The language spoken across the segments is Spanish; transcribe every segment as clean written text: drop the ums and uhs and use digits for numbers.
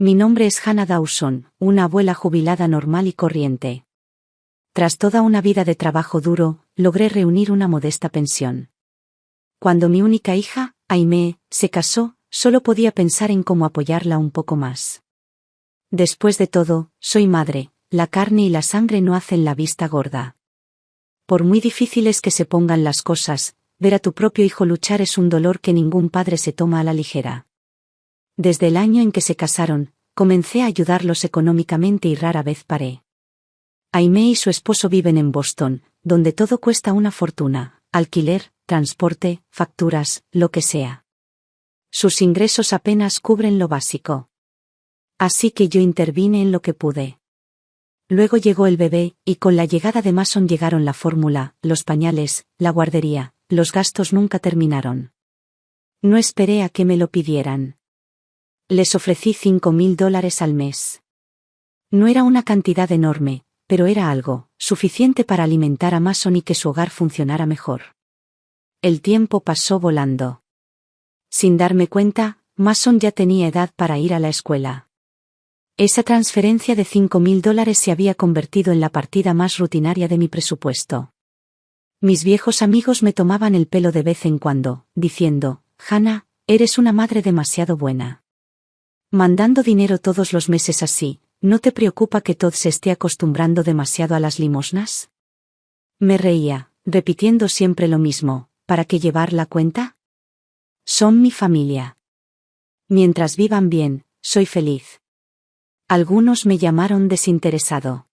Mi nombre es Hannah Dawson, una abuela jubilada normal y corriente. Tras toda una vida de trabajo duro, logré reunir una modesta pensión. Cuando mi única hija, Aimee, se casó, solo podía pensar en cómo apoyarla un poco más. Después de todo, soy madre, la carne y la sangre no hacen la vista gorda. Por muy difíciles que se pongan las cosas, ver a tu propio hijo luchar es un dolor que ningún padre se toma a la ligera. Desde el año en que se casaron, comencé a ayudarlos económicamente y rara vez paré. Aimee y su esposo viven en Boston, donde todo cuesta una fortuna, alquiler, transporte, facturas, lo que sea. Sus ingresos apenas cubren lo básico. Así que yo intervine en lo que pude. Luego llegó el bebé, y con la llegada de Mason llegaron la fórmula, los pañales, la guardería, los gastos nunca terminaron. No esperé a que me lo pidieran. Les ofrecí $5,000 al mes. No era una cantidad enorme, pero era algo, suficiente para alimentar a Mason y que su hogar funcionara mejor. El tiempo pasó volando. Sin darme cuenta, Mason ya tenía edad para ir a la escuela. Esa transferencia de $5,000 se había convertido en la partida más rutinaria de mi presupuesto. Mis viejos amigos me tomaban el pelo de vez en cuando, diciendo, Hannah, eres una madre demasiado buena. Mandando dinero todos los meses así, ¿no te preocupa que Todd se esté acostumbrando demasiado a las limosnas? Me reía, repitiendo siempre lo mismo, ¿para qué llevar la cuenta? Son mi familia. Mientras vivan bien, soy feliz. Algunos me llamaron desinteresado.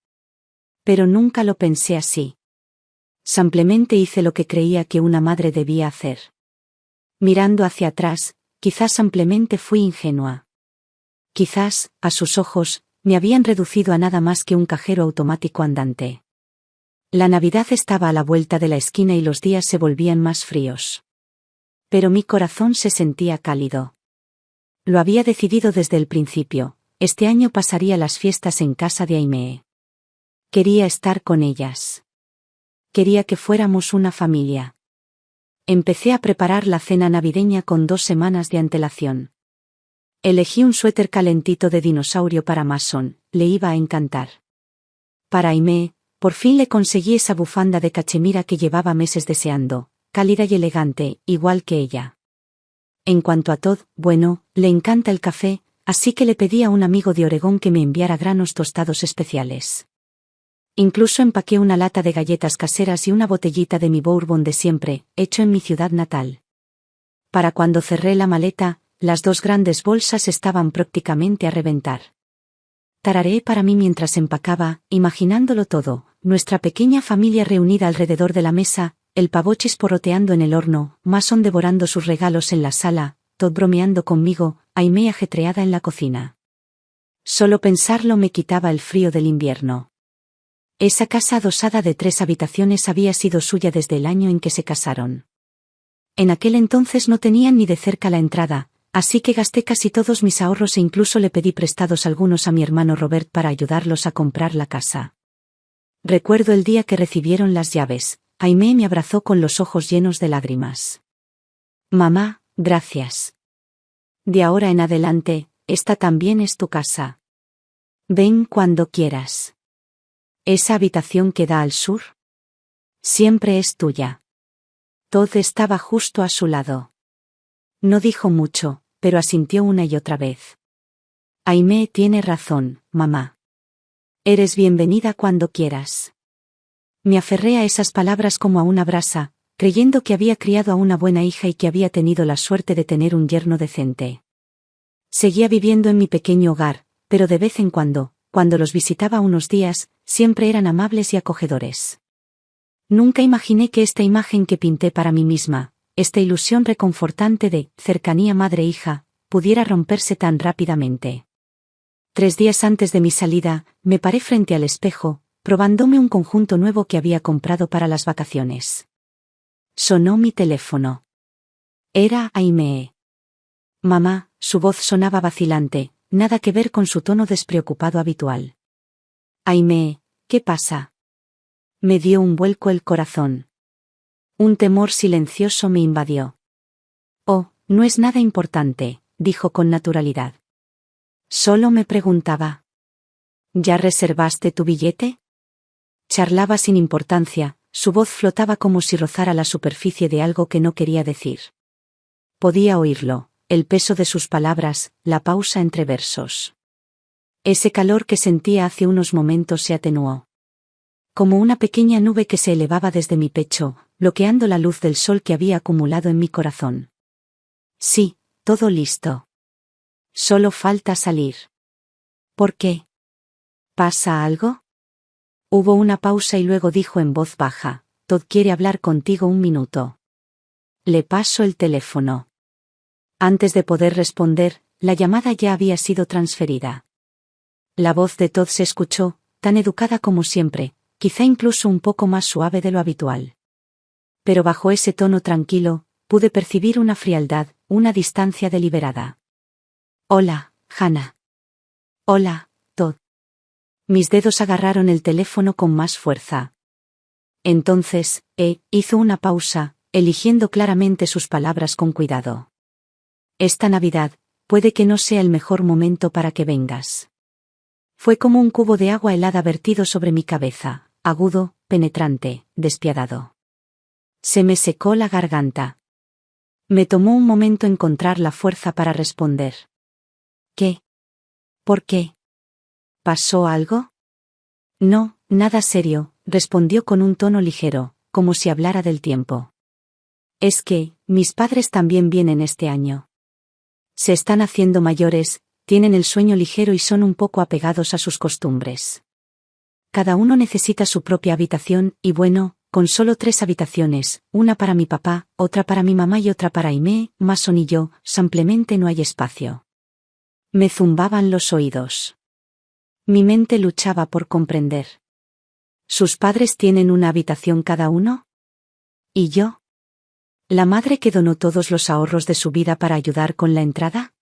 Pero nunca lo pensé así. Simplemente hice lo que creía que una madre debía hacer. Mirando hacia atrás, quizás simplemente fui ingenua. Quizás, a sus ojos, me habían reducido a nada más que un cajero automático andante. La Navidad estaba a la vuelta de la esquina y los días se volvían más fríos. Pero mi corazón se sentía cálido. Lo había decidido desde el principio, este año pasaría las fiestas en casa de Aimee. Quería estar con ellas. Quería que fuéramos una familia. Empecé a preparar la cena navideña con 2 semanas de antelación. Elegí un suéter calentito de dinosaurio para Mason, le iba a encantar. Para Aimee, por fin le conseguí esa bufanda de cachemira que llevaba meses deseando, cálida y elegante, igual que ella. En cuanto a Todd, bueno, le encanta el café, así que le pedí a un amigo de Oregón que me enviara granos tostados especiales. Incluso empaqué una lata de galletas caseras y una botellita de mi bourbon de siempre, hecho en mi ciudad natal. Para cuando cerré la maleta, las 2 grandes bolsas estaban prácticamente a reventar. Tarareé para mí mientras empacaba, imaginándolo todo, nuestra pequeña familia reunida alrededor de la mesa, el pavo chisporroteando en el horno, Mason devorando sus regalos en la sala, Todd bromeando conmigo, Aimee ajetreada en la cocina. Solo pensarlo me quitaba el frío del invierno. Esa casa adosada de 3 habitaciones había sido suya desde el año en que se casaron. En aquel entonces no tenían ni de cerca la entrada, así que gasté casi todos mis ahorros e incluso le pedí prestados algunos a mi hermano Robert para ayudarlos a comprar la casa. Recuerdo el día que recibieron las llaves, Aimee me abrazó con los ojos llenos de lágrimas. Mamá, gracias. De ahora en adelante, esta también es tu casa. Ven cuando quieras. ¿Esa habitación que da al sur? Siempre es tuya. Todd estaba justo a su lado. No dijo mucho, pero asintió una y otra vez. Aimee tiene razón, mamá. Eres bienvenida cuando quieras. Me aferré a esas palabras como a una brasa, creyendo que había criado a una buena hija y que había tenido la suerte de tener un yerno decente. Seguía viviendo en mi pequeño hogar, pero de vez en cuando los visitaba unos días, siempre eran amables y acogedores. Nunca imaginé que esta imagen que pinté para mí misma, esta ilusión reconfortante de cercanía madre-hija, pudiera romperse tan rápidamente. 3 días antes de mi salida, me paré frente al espejo, probándome un conjunto nuevo que había comprado para las vacaciones. Sonó mi teléfono. Era Aimee. Mamá, su voz sonaba vacilante, nada que ver con su tono despreocupado habitual. Aimee, ¿qué pasa? Me dio un vuelco el corazón. Un temor silencioso me invadió. Oh, no es nada importante, dijo con naturalidad. Solo me preguntaba. ¿Ya reservaste tu billete? Charlaba sin importancia, su voz flotaba como si rozara la superficie de algo que no quería decir. Podía oírlo, el peso de sus palabras, la pausa entre versos. Ese calor que sentía hace unos momentos se atenuó. Como una pequeña nube que se elevaba desde mi pecho, bloqueando la luz del sol que había acumulado en mi corazón. Sí, todo listo. Solo falta salir. ¿Por qué? ¿Pasa algo? Hubo una pausa y luego dijo en voz baja, Todd quiere hablar contigo un minuto. Le paso el teléfono. Antes de poder responder, la llamada ya había sido transferida. La voz de Todd se escuchó, tan educada como siempre, quizá incluso un poco más suave de lo habitual. Pero bajo ese tono tranquilo, pude percibir una frialdad, una distancia deliberada. Hola, Hannah. Hola, Todd. Mis dedos agarraron el teléfono con más fuerza. Entonces, hizo una pausa, eligiendo claramente sus palabras con cuidado. Esta Navidad, puede que no sea el mejor momento para que vengas. Fue como un cubo de agua helada vertido sobre mi cabeza, agudo, penetrante, despiadado. Se me secó la garganta. Me tomó un momento encontrar la fuerza para responder. ¿Qué? ¿Por qué? ¿Pasó algo? No, nada serio, respondió con un tono ligero, como si hablara del tiempo. Es que, mis padres también vienen este año. Se están haciendo mayores, tienen el sueño ligero y son un poco apegados a sus costumbres. Cada uno necesita su propia habitación, y bueno, con solo 3 habitaciones, una para mi papá, otra para mi mamá y otra para Aimee, Mason y yo, simplemente no hay espacio. Me zumbaban los oídos. Mi mente luchaba por comprender. ¿Sus padres tienen una habitación cada uno? ¿Y yo? ¿La madre que donó todos los ahorros de su vida para ayudar con la entrada?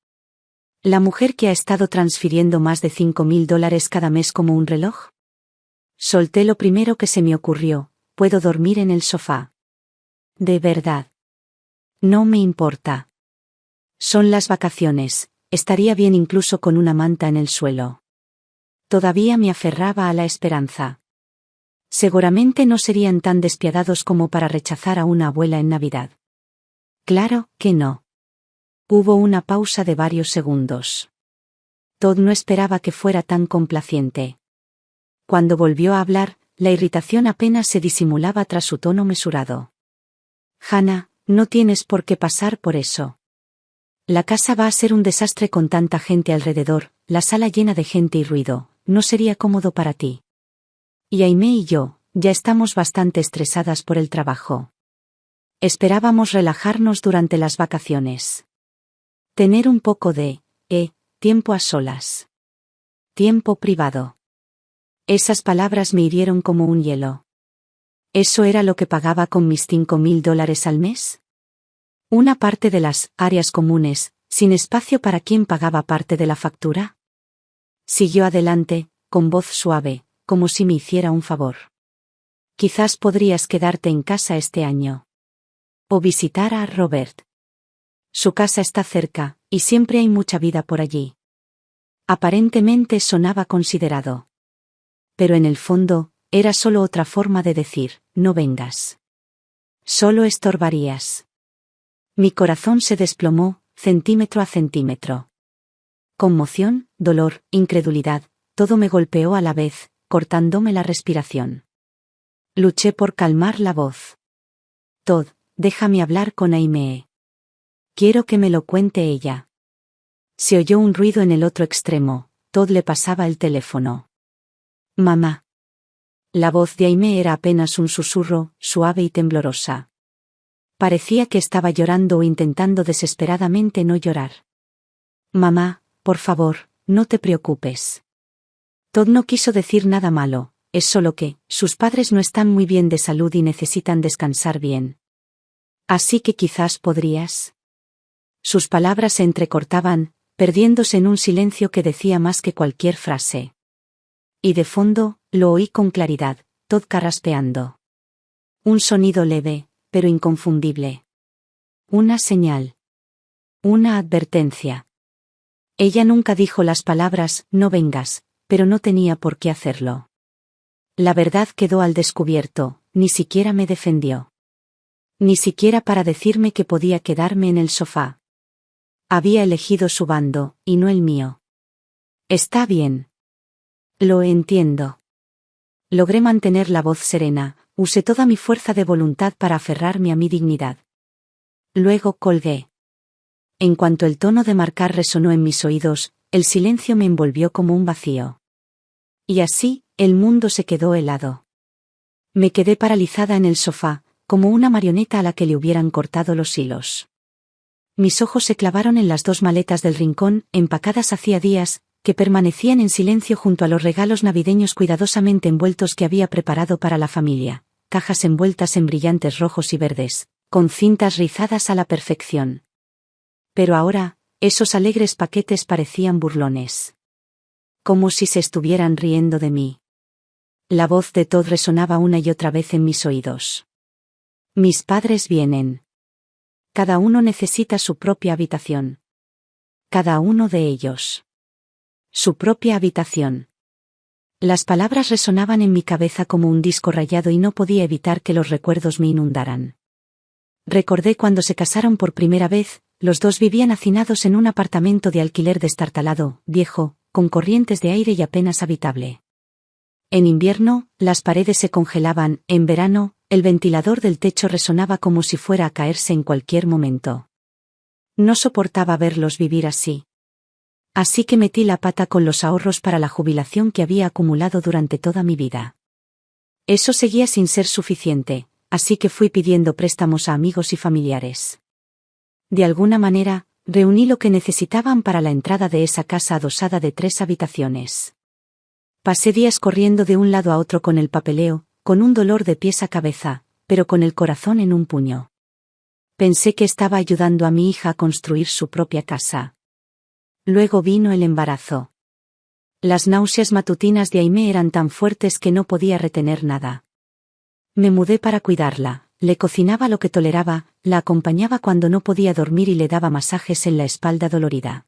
¿La mujer que ha estado transfiriendo más de $5,000 cada mes como un reloj? Solté lo primero que se me ocurrió, puedo dormir en el sofá. De verdad. No me importa. Son las vacaciones, estaría bien incluso con una manta en el suelo. Todavía me aferraba a la esperanza. Seguramente no serían tan despiadados como para rechazar a una abuela en Navidad. Claro que no. Hubo una pausa de varios segundos. Todd no esperaba que fuera tan complaciente. Cuando volvió a hablar, la irritación apenas se disimulaba tras su tono mesurado. Hannah, no tienes por qué pasar por eso. La casa va a ser un desastre con tanta gente alrededor, la sala llena de gente y ruido, no sería cómodo para ti. Y Aimee y yo, ya estamos bastante estresadas por el trabajo. Esperábamos relajarnos durante las vacaciones. Tener un poco de, tiempo a solas. Tiempo privado. Esas palabras me hirieron como un hielo. ¿Eso era lo que pagaba con mis $5,000 al mes? ¿Una parte de las áreas comunes, sin espacio para quien pagaba parte de la factura? Siguió adelante, con voz suave, como si me hiciera un favor. Quizás podrías quedarte en casa este año. O visitar a Robert. Su casa está cerca, y siempre hay mucha vida por allí. Aparentemente sonaba considerado. Pero en el fondo, era solo otra forma de decir, no vengas. Solo estorbarías. Mi corazón se desplomó, centímetro a centímetro. Conmoción, dolor, incredulidad, todo me golpeó a la vez, cortándome la respiración. Luché por calmar la voz. Todd, déjame hablar con Aimee. Quiero que me lo cuente ella. Se oyó un ruido en el otro extremo, Todd le pasaba el teléfono. Mamá. La voz de Aimee era apenas un susurro, suave y temblorosa. Parecía que estaba llorando o intentando desesperadamente no llorar. Mamá, por favor, no te preocupes. Todd no quiso decir nada malo, es solo que, sus padres no están muy bien de salud y necesitan descansar bien. Así que quizás podrías. Sus palabras se entrecortaban, perdiéndose en un silencio que decía más que cualquier frase. Y de fondo, lo oí con claridad, Todd carraspeando. Un sonido leve, pero inconfundible. Una señal. Una advertencia. Ella nunca dijo las palabras, no vengas, pero no tenía por qué hacerlo. La verdad quedó al descubierto, ni siquiera me defendió. Ni siquiera para decirme que podía quedarme en el sofá. Había elegido su bando, y no el mío. Está bien. Lo entiendo. Logré mantener la voz serena, usé toda mi fuerza de voluntad para aferrarme a mi dignidad. Luego colgué. En cuanto el tono de marcar resonó en mis oídos, el silencio me envolvió como un vacío. Y así, el mundo se quedó helado. Me quedé paralizada en el sofá, como una marioneta a la que le hubieran cortado los hilos. Mis ojos se clavaron en las 2 maletas del rincón, empacadas hacía días, que permanecían en silencio junto a los regalos navideños cuidadosamente envueltos que había preparado para la familia, cajas envueltas en brillantes rojos y verdes, con cintas rizadas a la perfección. Pero ahora, esos alegres paquetes parecían burlones. Como si se estuvieran riendo de mí. La voz de Todd resonaba una y otra vez en mis oídos. Mis padres vienen. Cada uno necesita su propia habitación. Cada uno de ellos. Su propia habitación. Las palabras resonaban en mi cabeza como un disco rayado y no podía evitar que los recuerdos me inundaran. Recordé cuando se casaron por primera vez, los 2 vivían hacinados en un apartamento de alquiler destartalado, viejo, con corrientes de aire y apenas habitable. En invierno, las paredes se congelaban, en verano, el ventilador del techo resonaba como si fuera a caerse en cualquier momento. No soportaba verlos vivir así. Así que metí la pata con los ahorros para la jubilación que había acumulado durante toda mi vida. Eso seguía sin ser suficiente, así que fui pidiendo préstamos a amigos y familiares. De alguna manera, reuní lo que necesitaban para la entrada de esa casa adosada de 3 habitaciones. Pasé días corriendo de un lado a otro con el papeleo, con un dolor de pies a cabeza, pero con el corazón en un puño. Pensé que estaba ayudando a mi hija a construir su propia casa. Luego vino el embarazo. Las náuseas matutinas de Aimee eran tan fuertes que no podía retener nada. Me mudé para cuidarla, le cocinaba lo que toleraba, la acompañaba cuando no podía dormir y le daba masajes en la espalda dolorida.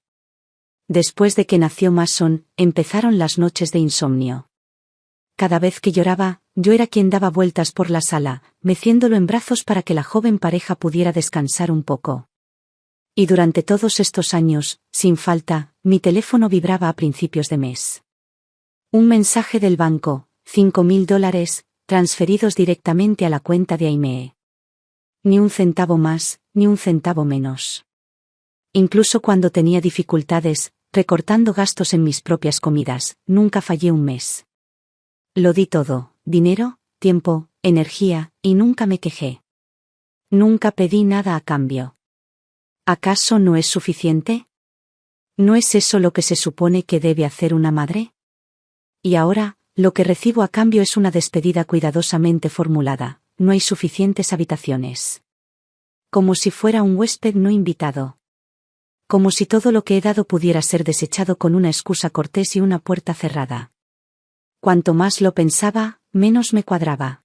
Después de que nació Mason, empezaron las noches de insomnio. Cada vez que lloraba, yo era quien daba vueltas por la sala, meciéndolo en brazos para que la joven pareja pudiera descansar un poco. Y durante todos estos años, sin falta, mi teléfono vibraba a principios de mes. Un mensaje del banco, $5.000, transferidos directamente a la cuenta de Aimee. Ni un centavo más, ni un centavo menos. Incluso cuando tenía dificultades, recortando gastos en mis propias comidas, nunca fallé un mes. Lo di todo, dinero, tiempo, energía, y nunca me quejé. Nunca pedí nada a cambio. ¿Acaso no es suficiente? ¿No es eso lo que se supone que debe hacer una madre? Y ahora, lo que recibo a cambio es una despedida cuidadosamente formulada, no hay suficientes habitaciones. Como si fuera un huésped no invitado. Como si todo lo que he dado pudiera ser desechado con una excusa cortés y una puerta cerrada. Cuanto más lo pensaba, menos me cuadraba.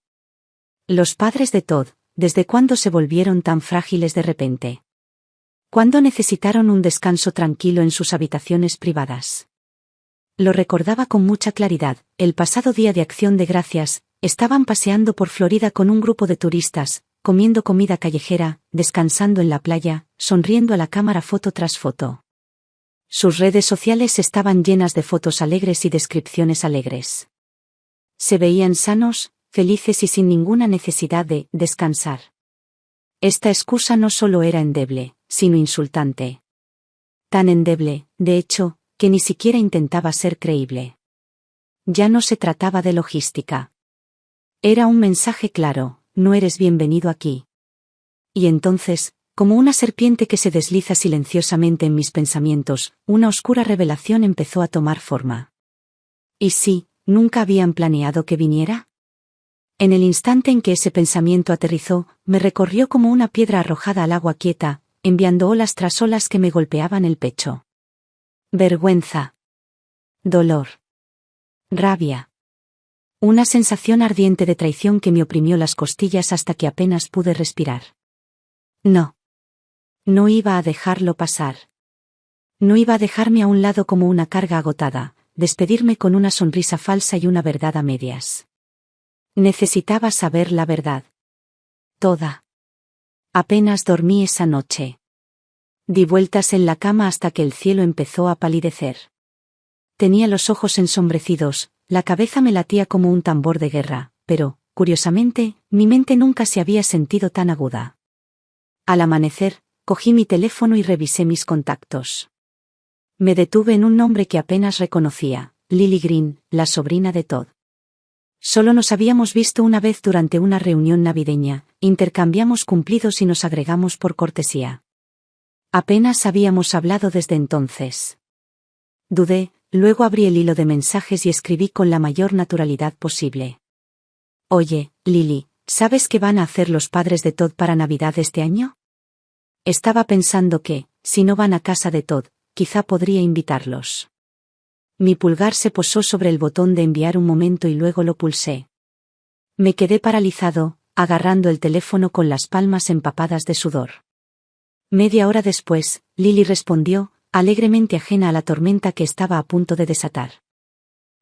Los padres de Todd, ¿desde cuándo se volvieron tan frágiles de repente? ¿Cuándo necesitaron un descanso tranquilo en sus habitaciones privadas? Lo recordaba con mucha claridad, el pasado día de Acción de Gracias, estaban paseando por Florida con un grupo de turistas, comiendo comida callejera, descansando en la playa, sonriendo a la cámara foto tras foto. Sus redes sociales estaban llenas de fotos alegres y descripciones alegres. Se veían sanos, felices y sin ninguna necesidad de descansar. Esta excusa no solo era endeble, sino insultante. Tan endeble, de hecho, que ni siquiera intentaba ser creíble. Ya no se trataba de logística. Era un mensaje claro, no eres bienvenido aquí. Y entonces, como una serpiente que se desliza silenciosamente en mis pensamientos, una oscura revelación empezó a tomar forma. ¿Y si, nunca habían planeado que viniera? En el instante en que ese pensamiento aterrizó, me recorrió como una piedra arrojada al agua quieta, enviando olas tras olas que me golpeaban el pecho. Vergüenza. Dolor. Rabia. Una sensación ardiente de traición que me oprimió las costillas hasta que apenas pude respirar. No. No iba a dejarlo pasar. No iba a dejarme a un lado como una carga agotada, despedirme con una sonrisa falsa y una verdad a medias. Necesitaba saber la verdad. Toda. Apenas dormí esa noche. Di vueltas en la cama hasta que el cielo empezó a palidecer. Tenía los ojos ensombrecidos, la cabeza me latía como un tambor de guerra, pero, curiosamente, mi mente nunca se había sentido tan aguda. Al amanecer, cogí mi teléfono y revisé mis contactos. Me detuve en un nombre que apenas reconocía, Lily Green, la sobrina de Todd. Solo nos habíamos visto una vez durante una reunión navideña, intercambiamos cumplidos y nos agregamos por cortesía. Apenas habíamos hablado desde entonces. Dudé, luego abrí el hilo de mensajes y escribí con la mayor naturalidad posible. Oye, Lily, ¿sabes qué van a hacer los padres de Todd para Navidad este año? Estaba pensando que, si no van a casa de Todd, quizá podría invitarlos. Mi pulgar se posó sobre el botón de enviar un momento y luego lo pulsé. Me quedé paralizado, agarrando el teléfono con las palmas empapadas de sudor. Media hora después, Lily respondió, alegremente ajena a la tormenta que estaba a punto de desatar.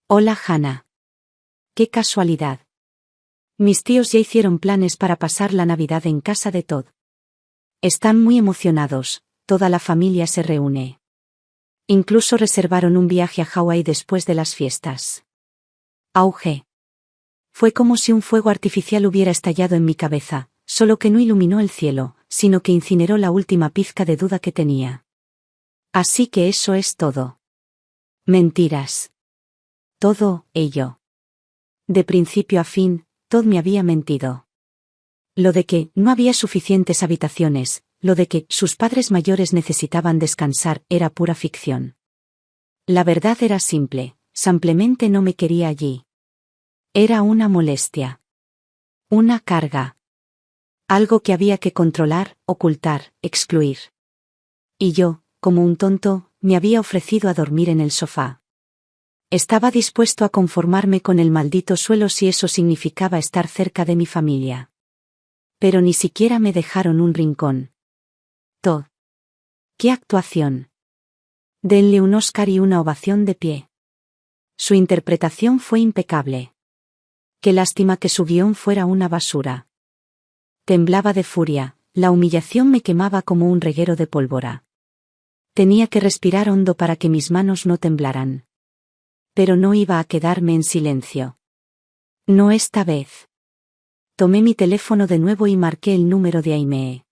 Hola Hannah. Qué casualidad. Mis tíos ya hicieron planes para pasar la Navidad en casa de Todd. Están muy emocionados, toda la familia se reúne. Incluso reservaron un viaje a Hawái después de las fiestas. Auge. Fue como si un fuego artificial hubiera estallado en mi cabeza, solo que no iluminó el cielo, sino que incineró la última pizca de duda que tenía. Así que eso es todo. Mentiras. Todo, ello. De principio a fin, Todd me había mentido. Lo de que no había suficientes habitaciones, lo de que sus padres mayores necesitaban descansar, era pura ficción. La verdad era simple, simplemente no me quería allí. Era una molestia. Una carga. Algo que había que controlar, ocultar, excluir. Y yo, como un tonto, me había ofrecido a dormir en el sofá. Estaba dispuesto a conformarme con el maldito suelo si eso significaba estar cerca de mi familia. Pero ni siquiera me dejaron un rincón. Todd. ¡Qué actuación! Denle un Oscar y una ovación de pie. Su interpretación fue impecable. Qué lástima que su guión fuera una basura. Temblaba de furia, la humillación me quemaba como un reguero de pólvora. Tenía que respirar hondo para que mis manos no temblaran. Pero no iba a quedarme en silencio. No esta vez. Tomé mi teléfono de nuevo y marqué el número de Aimee.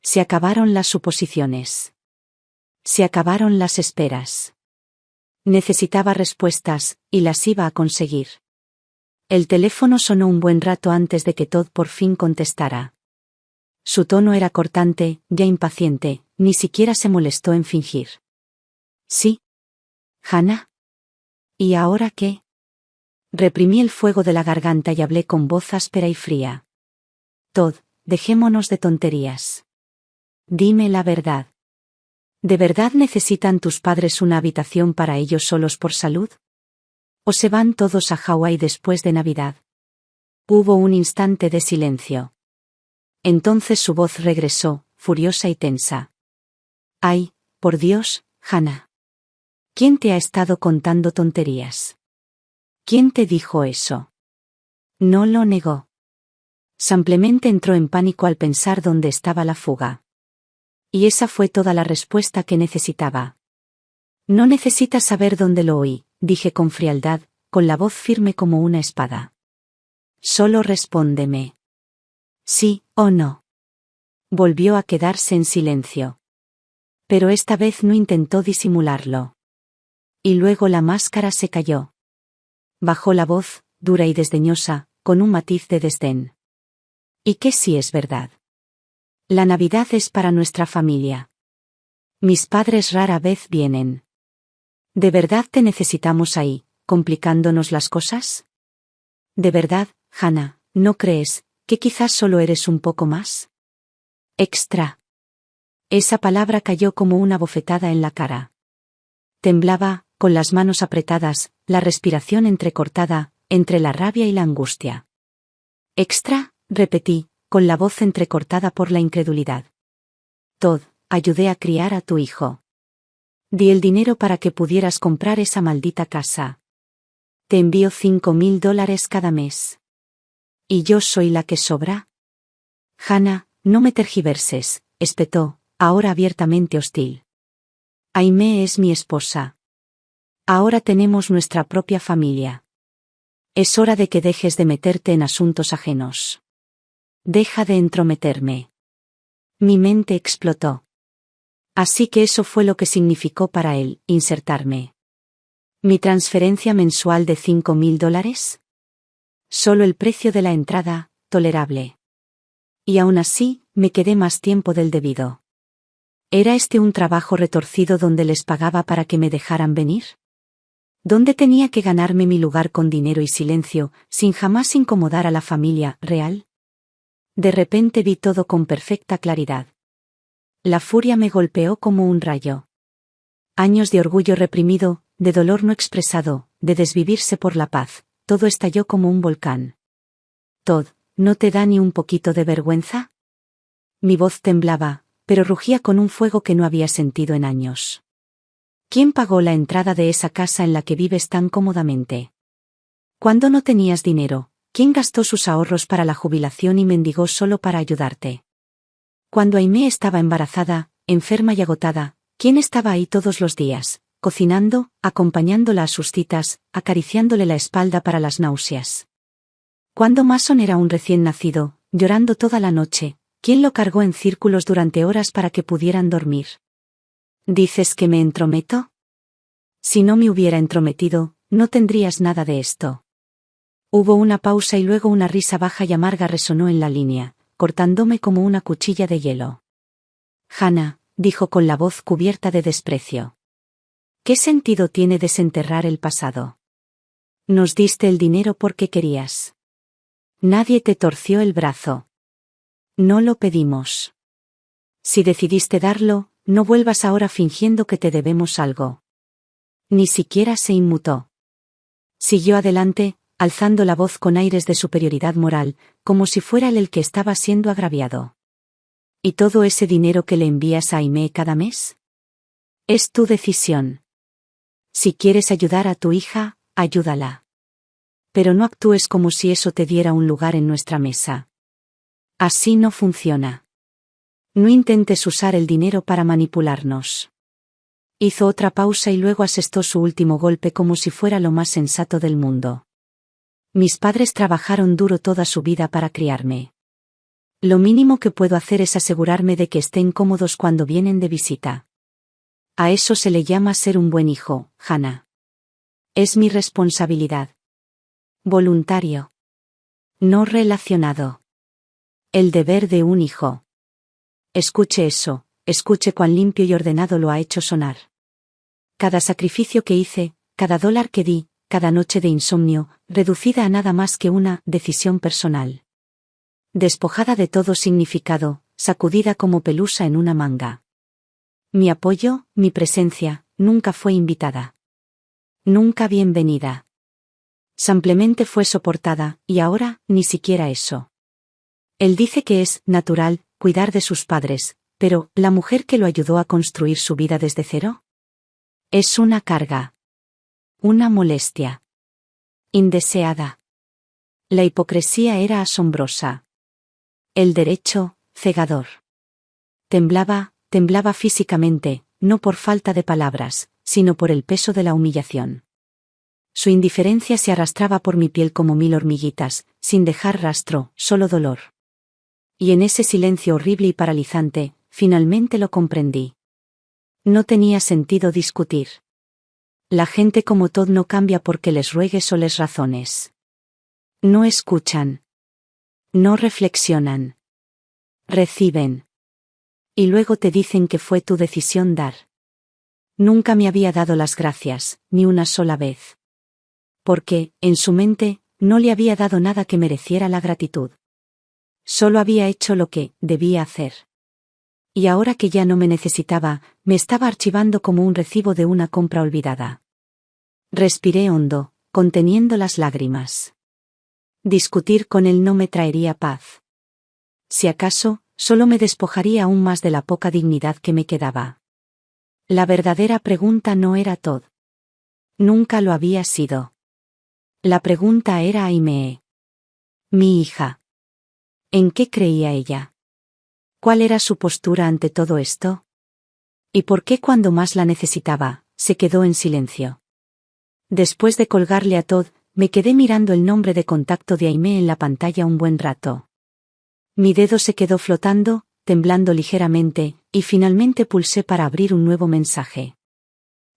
Se acabaron las suposiciones. Se acabaron las esperas. Necesitaba respuestas, y las iba a conseguir. El teléfono sonó un buen rato antes de que Todd por fin contestara. Su tono era cortante, ya impaciente, ni siquiera se molestó en fingir. ¿Sí? ¿Hannah? ¿Y ahora qué? Reprimí el fuego de la garganta y hablé con voz áspera y fría. Todd, dejémonos de tonterías. Dime la verdad. ¿De verdad necesitan tus padres una habitación para ellos solos por salud? ¿O se van todos a Hawái después de Navidad? Hubo un instante de silencio. Entonces su voz regresó, furiosa y tensa. Ay, por Dios, Hannah. ¿Quién te ha estado contando tonterías? ¿Quién te dijo eso? No lo negó. Simplemente entró en pánico al pensar dónde estaba la fuga. Y esa fue toda la respuesta que necesitaba. No necesitas saber dónde lo oí, dije con frialdad, con la voz firme como una espada. Solo respóndeme. Sí o no. Volvió a quedarse en silencio. Pero esta vez no intentó disimularlo. Y luego la máscara se cayó. Bajó la voz, dura y desdeñosa, con un matiz de desdén. ¿Y qué si es verdad? La Navidad es para nuestra familia. Mis padres rara vez vienen. ¿De verdad te necesitamos ahí, complicándonos las cosas? ¿De verdad, Hannah, no crees que quizás solo eres un poco más? Extra. Esa palabra cayó como una bofetada en la cara. Temblaba, con las manos apretadas, la respiración entrecortada, entre la rabia y la angustia. ¿Extra?, repetí, con la voz entrecortada por la incredulidad. Todd, ayudé a criar a tu hijo. Di el dinero para que pudieras comprar esa maldita casa. Te envío $5.000 cada mes. ¿Y yo soy la que sobra? Hannah, no me tergiverses, espetó, ahora abiertamente hostil. Aimee es mi esposa. Ahora tenemos nuestra propia familia. Es hora de que dejes de meterte en asuntos ajenos. Deja de entrometerme. Mi mente explotó. Así que eso fue lo que significó para él, insertarme. ¿Mi transferencia mensual de $5.000? Solo el precio de la entrada, tolerable. Y aún así, me quedé más tiempo del debido. ¿Era este un trabajo retorcido donde les pagaba para que me dejaran venir? ¿Dónde tenía que ganarme mi lugar con dinero y silencio, sin jamás incomodar a la familia real? De repente vi todo con perfecta claridad. La furia me golpeó como un rayo. Años de orgullo reprimido, de dolor no expresado, de desvivirse por la paz, todo estalló como un volcán. Todd, ¿no te da ni un poquito de vergüenza? Mi voz temblaba, pero rugía con un fuego que no había sentido en años. ¿Quién pagó la entrada de esa casa en la que vives tan cómodamente? Cuando no tenías dinero, ¿quién gastó sus ahorros para la jubilación y mendigó solo para ayudarte? Cuando Aimee estaba embarazada, enferma y agotada, ¿quién estaba ahí todos los días, cocinando, acompañándola a sus citas, acariciándole la espalda para las náuseas? Cuando Mason era un recién nacido, llorando toda la noche, ¿quién lo cargó en círculos durante horas para que pudieran dormir? ¿Dices que me entrometo? Si no me hubiera entrometido, no tendrías nada de esto. Hubo una pausa y luego una risa baja y amarga resonó en la línea, cortándome como una cuchilla de hielo. Hannah, dijo con la voz cubierta de desprecio. ¿Qué sentido tiene desenterrar el pasado? Nos diste el dinero porque querías. Nadie te torció el brazo. No lo pedimos. Si decidiste darlo, no vuelvas ahora fingiendo que te debemos algo. Ni siquiera se inmutó. Siguió adelante, alzando la voz con aires de superioridad moral, como si fuera él el que estaba siendo agraviado. ¿Y todo ese dinero que le envías a Aimee cada mes? Es tu decisión. Si quieres ayudar a tu hija, ayúdala. Pero no actúes como si eso te diera un lugar en nuestra mesa. Así no funciona. No intentes usar el dinero para manipularnos. Hizo otra pausa y luego asestó su último golpe como si fuera lo más sensato del mundo. Mis padres trabajaron duro toda su vida para criarme. Lo mínimo que puedo hacer es asegurarme de que estén cómodos cuando vienen de visita. A eso se le llama ser un buen hijo, Hannah. Es mi responsabilidad. Voluntario. No relacionado. El deber de un hijo. Escuche eso, escuche cuán limpio y ordenado lo ha hecho sonar. Cada sacrificio que hice, cada dólar que di, cada noche de insomnio, reducida a nada más que una decisión personal. Despojada de todo significado, sacudida como pelusa en una manga. Mi apoyo, mi presencia, nunca fue invitada. Nunca bienvenida. Simplemente fue soportada, y ahora, ni siquiera eso. Él dice que es natural cuidar de sus padres, pero ¿la mujer que lo ayudó a construir su vida desde cero? Es una carga. Una molestia. Indeseada. La hipocresía era asombrosa. El derecho, cegador. Temblaba físicamente, no por falta de palabras, sino por el peso de la humillación. Su indiferencia se arrastraba por mi piel como 1000 hormiguitas, sin dejar rastro, solo dolor. Y en ese silencio horrible y paralizante, finalmente lo comprendí. No tenía sentido discutir. La gente como Todd no cambia porque les ruegues o les razones. No escuchan. No reflexionan. Reciben. Y luego te dicen que fue tu decisión dar. Nunca me había dado las gracias, ni una sola vez. Porque, en su mente, no le había dado nada que mereciera la gratitud. Solo había hecho lo que debía hacer. Y ahora que ya no me necesitaba, me estaba archivando como un recibo de una compra olvidada. Respiré hondo, conteniendo las lágrimas. Discutir con él no me traería paz. Si acaso, solo me despojaría aún más de la poca dignidad que me quedaba. La verdadera pregunta no era Todd. Nunca lo había sido. La pregunta era Aimee. Mi hija. ¿En qué creía ella? ¿Cuál era su postura ante todo esto? ¿Y por qué cuando más la necesitaba, se quedó en silencio? Después de colgarle a Todd, me quedé mirando el nombre de contacto de Aimee en la pantalla un buen rato. Mi dedo se quedó flotando, temblando ligeramente, y finalmente pulsé para abrir un nuevo mensaje.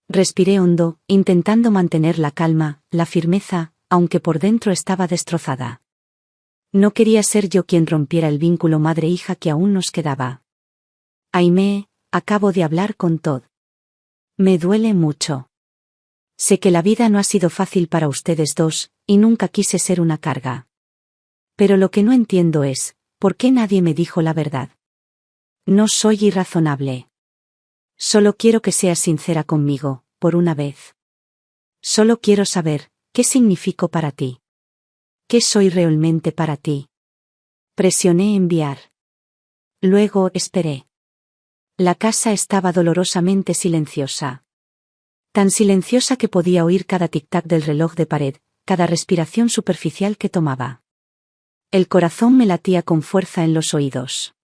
Respiré hondo, intentando mantener la calma, la firmeza, aunque por dentro estaba destrozada. No quería ser yo quien rompiera el vínculo madre-hija que aún nos quedaba. Aimee, acabo de hablar con Todd. Me duele mucho. Sé que la vida no ha sido fácil para ustedes dos, y nunca quise ser una carga. Pero lo que no entiendo es, ¿por qué nadie me dijo la verdad? No soy irrazonable. Solo quiero que seas sincera conmigo, por una vez. Solo quiero saber, ¿qué significo para ti? ¿Qué soy realmente para ti? Presioné enviar. Luego esperé. La casa estaba dolorosamente silenciosa. Tan silenciosa que podía oír cada tic-tac del reloj de pared, cada respiración superficial que tomaba. El corazón me latía con fuerza en los oídos.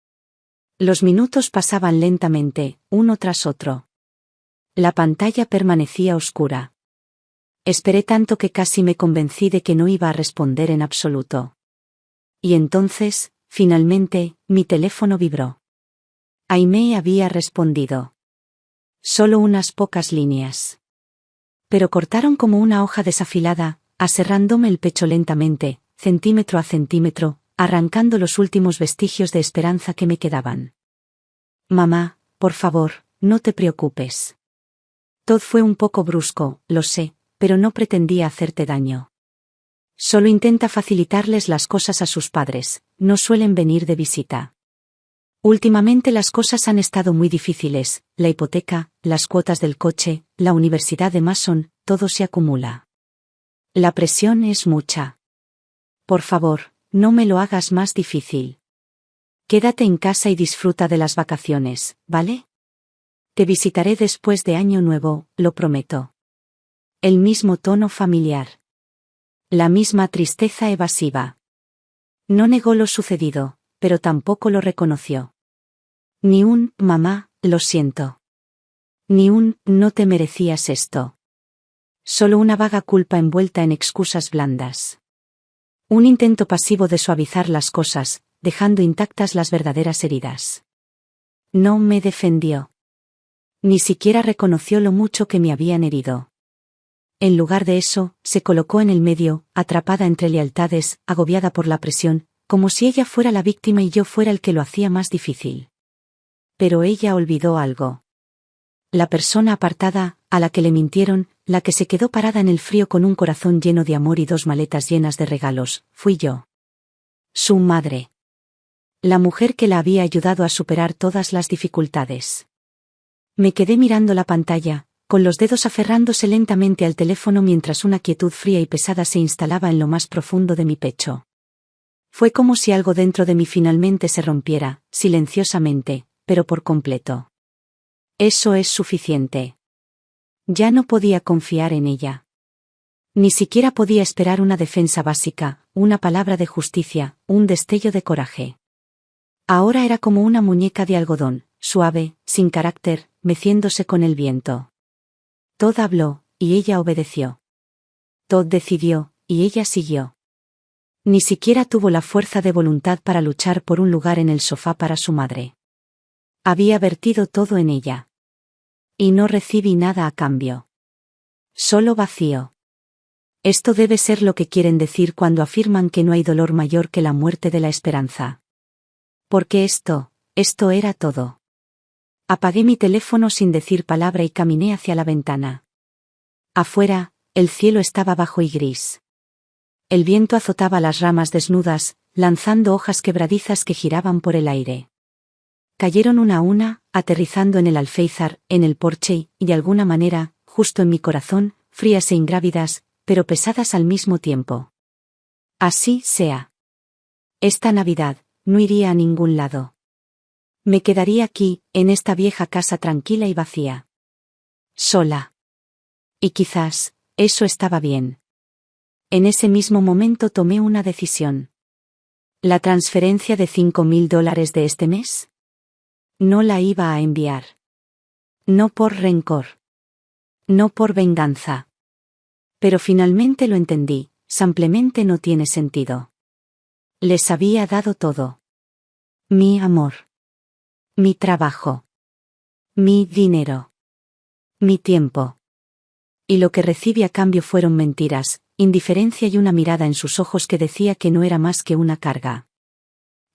Los minutos pasaban lentamente, uno tras otro. La pantalla permanecía oscura. Esperé tanto que casi me convencí de que no iba a responder en absoluto. Y entonces, finalmente, mi teléfono vibró. Aimee había respondido. Solo unas pocas líneas. Pero cortaron como una hoja desafilada, aserrándome el pecho lentamente, centímetro a centímetro, arrancando los últimos vestigios de esperanza que me quedaban. Mamá, por favor, no te preocupes. Todo fue un poco brusco, lo sé, pero no pretendía hacerte daño. Solo intenta facilitarles las cosas a sus padres, no suelen venir de visita. Últimamente las cosas han estado muy difíciles, la hipoteca, las cuotas del coche, la universidad de Mason, todo se acumula. La presión es mucha. Por favor, no me lo hagas más difícil. Quédate en casa y disfruta de las vacaciones, ¿vale? Te visitaré después de Año Nuevo, lo prometo. El mismo tono familiar. La misma tristeza evasiva. No negó lo sucedido, pero tampoco lo reconoció. Ni un, mamá, lo siento. Ni un, no te merecías esto. Solo una vaga culpa envuelta en excusas blandas. Un intento pasivo de suavizar las cosas, dejando intactas las verdaderas heridas. No me defendió. Ni siquiera reconoció lo mucho que me habían herido. En lugar de eso, se colocó en el medio, atrapada entre lealtades, agobiada por la presión, como si ella fuera la víctima y yo fuera el que lo hacía más difícil. Pero ella olvidó algo. La persona apartada, a la que le mintieron, la que se quedó parada en el frío con un corazón lleno de amor y dos maletas llenas de regalos, fui yo. Su madre. La mujer que la había ayudado a superar todas las dificultades. Me quedé mirando la pantalla, con los dedos aferrándose lentamente al teléfono mientras una quietud fría y pesada se instalaba en lo más profundo de mi pecho. Fue como si algo dentro de mí finalmente se rompiera, silenciosamente, pero por completo. Eso es suficiente. Ya no podía confiar en ella. Ni siquiera podía esperar una defensa básica, una palabra de justicia, un destello de coraje. Ahora era como una muñeca de algodón, suave, sin carácter, meciéndose con el viento. Todd habló, y ella obedeció. Todd decidió, y ella siguió. Ni siquiera tuvo la fuerza de voluntad para luchar por un lugar en el sofá para su madre. Había vertido todo en ella. Y no recibí nada a cambio. Solo vacío. Esto debe ser lo que quieren decir cuando afirman que no hay dolor mayor que la muerte de la esperanza. Porque esto era todo. Apagué mi teléfono sin decir palabra y caminé hacia la ventana. Afuera, el cielo estaba bajo y gris. El viento azotaba las ramas desnudas, lanzando hojas quebradizas que giraban por el aire. Cayeron una a una, aterrizando en el alféizar, en el porche y, de alguna manera, justo en mi corazón, frías e ingrávidas, pero pesadas al mismo tiempo. Así sea. Esta Navidad, no iría a ningún lado. Me quedaría aquí, en esta vieja casa tranquila y vacía. Sola. Y quizás, eso estaba bien. En ese mismo momento tomé una decisión. ¿La transferencia de $5.000 de este mes? No la iba a enviar. No por rencor. No por venganza. Pero finalmente lo entendí, simplemente no tiene sentido. Les había dado todo. Mi amor. Mi trabajo. Mi dinero. Mi tiempo. Y lo que recibí a cambio fueron mentiras, indiferencia y una mirada en sus ojos que decía que no era más que una carga.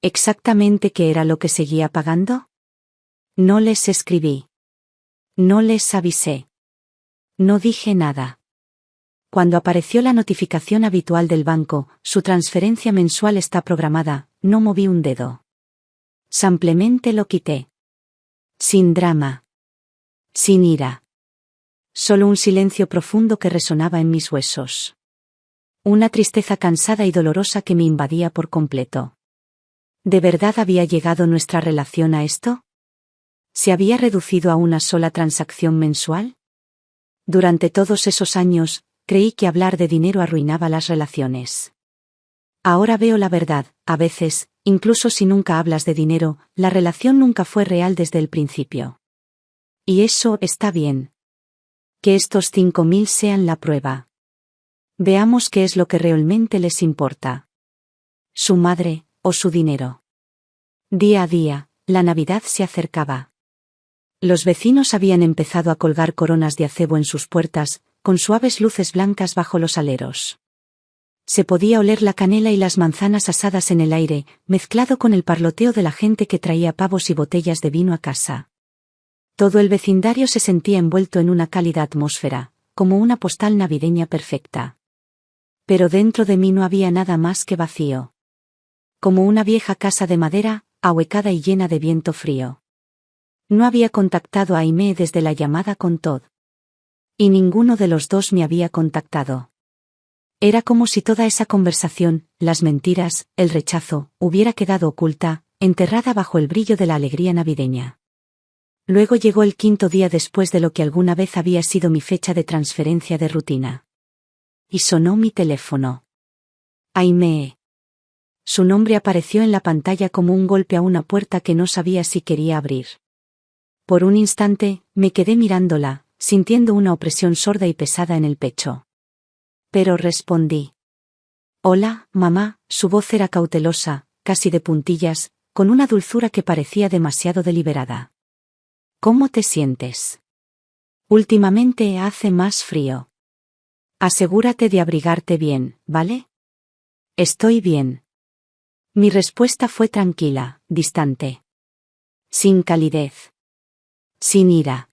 ¿Exactamente qué era lo que seguía pagando? No les escribí. No les avisé. No dije nada. Cuando apareció la notificación habitual del banco, su transferencia mensual está programada, no moví un dedo. Simplemente lo quité. Sin drama. Sin ira. Solo un silencio profundo que resonaba en mis huesos. Una tristeza cansada y dolorosa que me invadía por completo. ¿De verdad había llegado nuestra relación a esto? ¿Se había reducido a una sola transacción mensual? Durante todos esos años, creí que hablar de dinero arruinaba las relaciones. Ahora veo la verdad, a veces, incluso si nunca hablas de dinero, la relación nunca fue real desde el principio. Y eso está bien. Que estos 5.000 sean la prueba. Veamos qué es lo que realmente les importa. Su madre, o su dinero. Día a día, la Navidad se acercaba. Los vecinos habían empezado a colgar coronas de acebo en sus puertas, con suaves luces blancas bajo los aleros. Se podía oler la canela y las manzanas asadas en el aire, mezclado con el parloteo de la gente que traía pavos y botellas de vino a casa. Todo el vecindario se sentía envuelto en una cálida atmósfera, como una postal navideña perfecta. Pero dentro de mí no había nada más que vacío. Como una vieja casa de madera, ahuecada y llena de viento frío. No había contactado a Aimee desde la llamada con Todd. Y ninguno de los dos me había contactado. Era como si toda esa conversación, las mentiras, el rechazo, hubiera quedado oculta, enterrada bajo el brillo de la alegría navideña. Luego llegó el quinto día después de lo que alguna vez había sido mi fecha de transferencia de rutina. Y sonó mi teléfono. Aimee. Su nombre apareció en la pantalla como un golpe a una puerta que no sabía si quería abrir. Por un instante, me quedé mirándola, sintiendo una opresión sorda y pesada en el pecho. Pero respondí. Hola, mamá, su voz era cautelosa, casi de puntillas, con una dulzura que parecía demasiado deliberada. ¿Cómo te sientes? Últimamente hace más frío. Asegúrate de abrigarte bien, ¿vale? Estoy bien. Mi respuesta fue tranquila, distante. Sin calidez. Sin ira.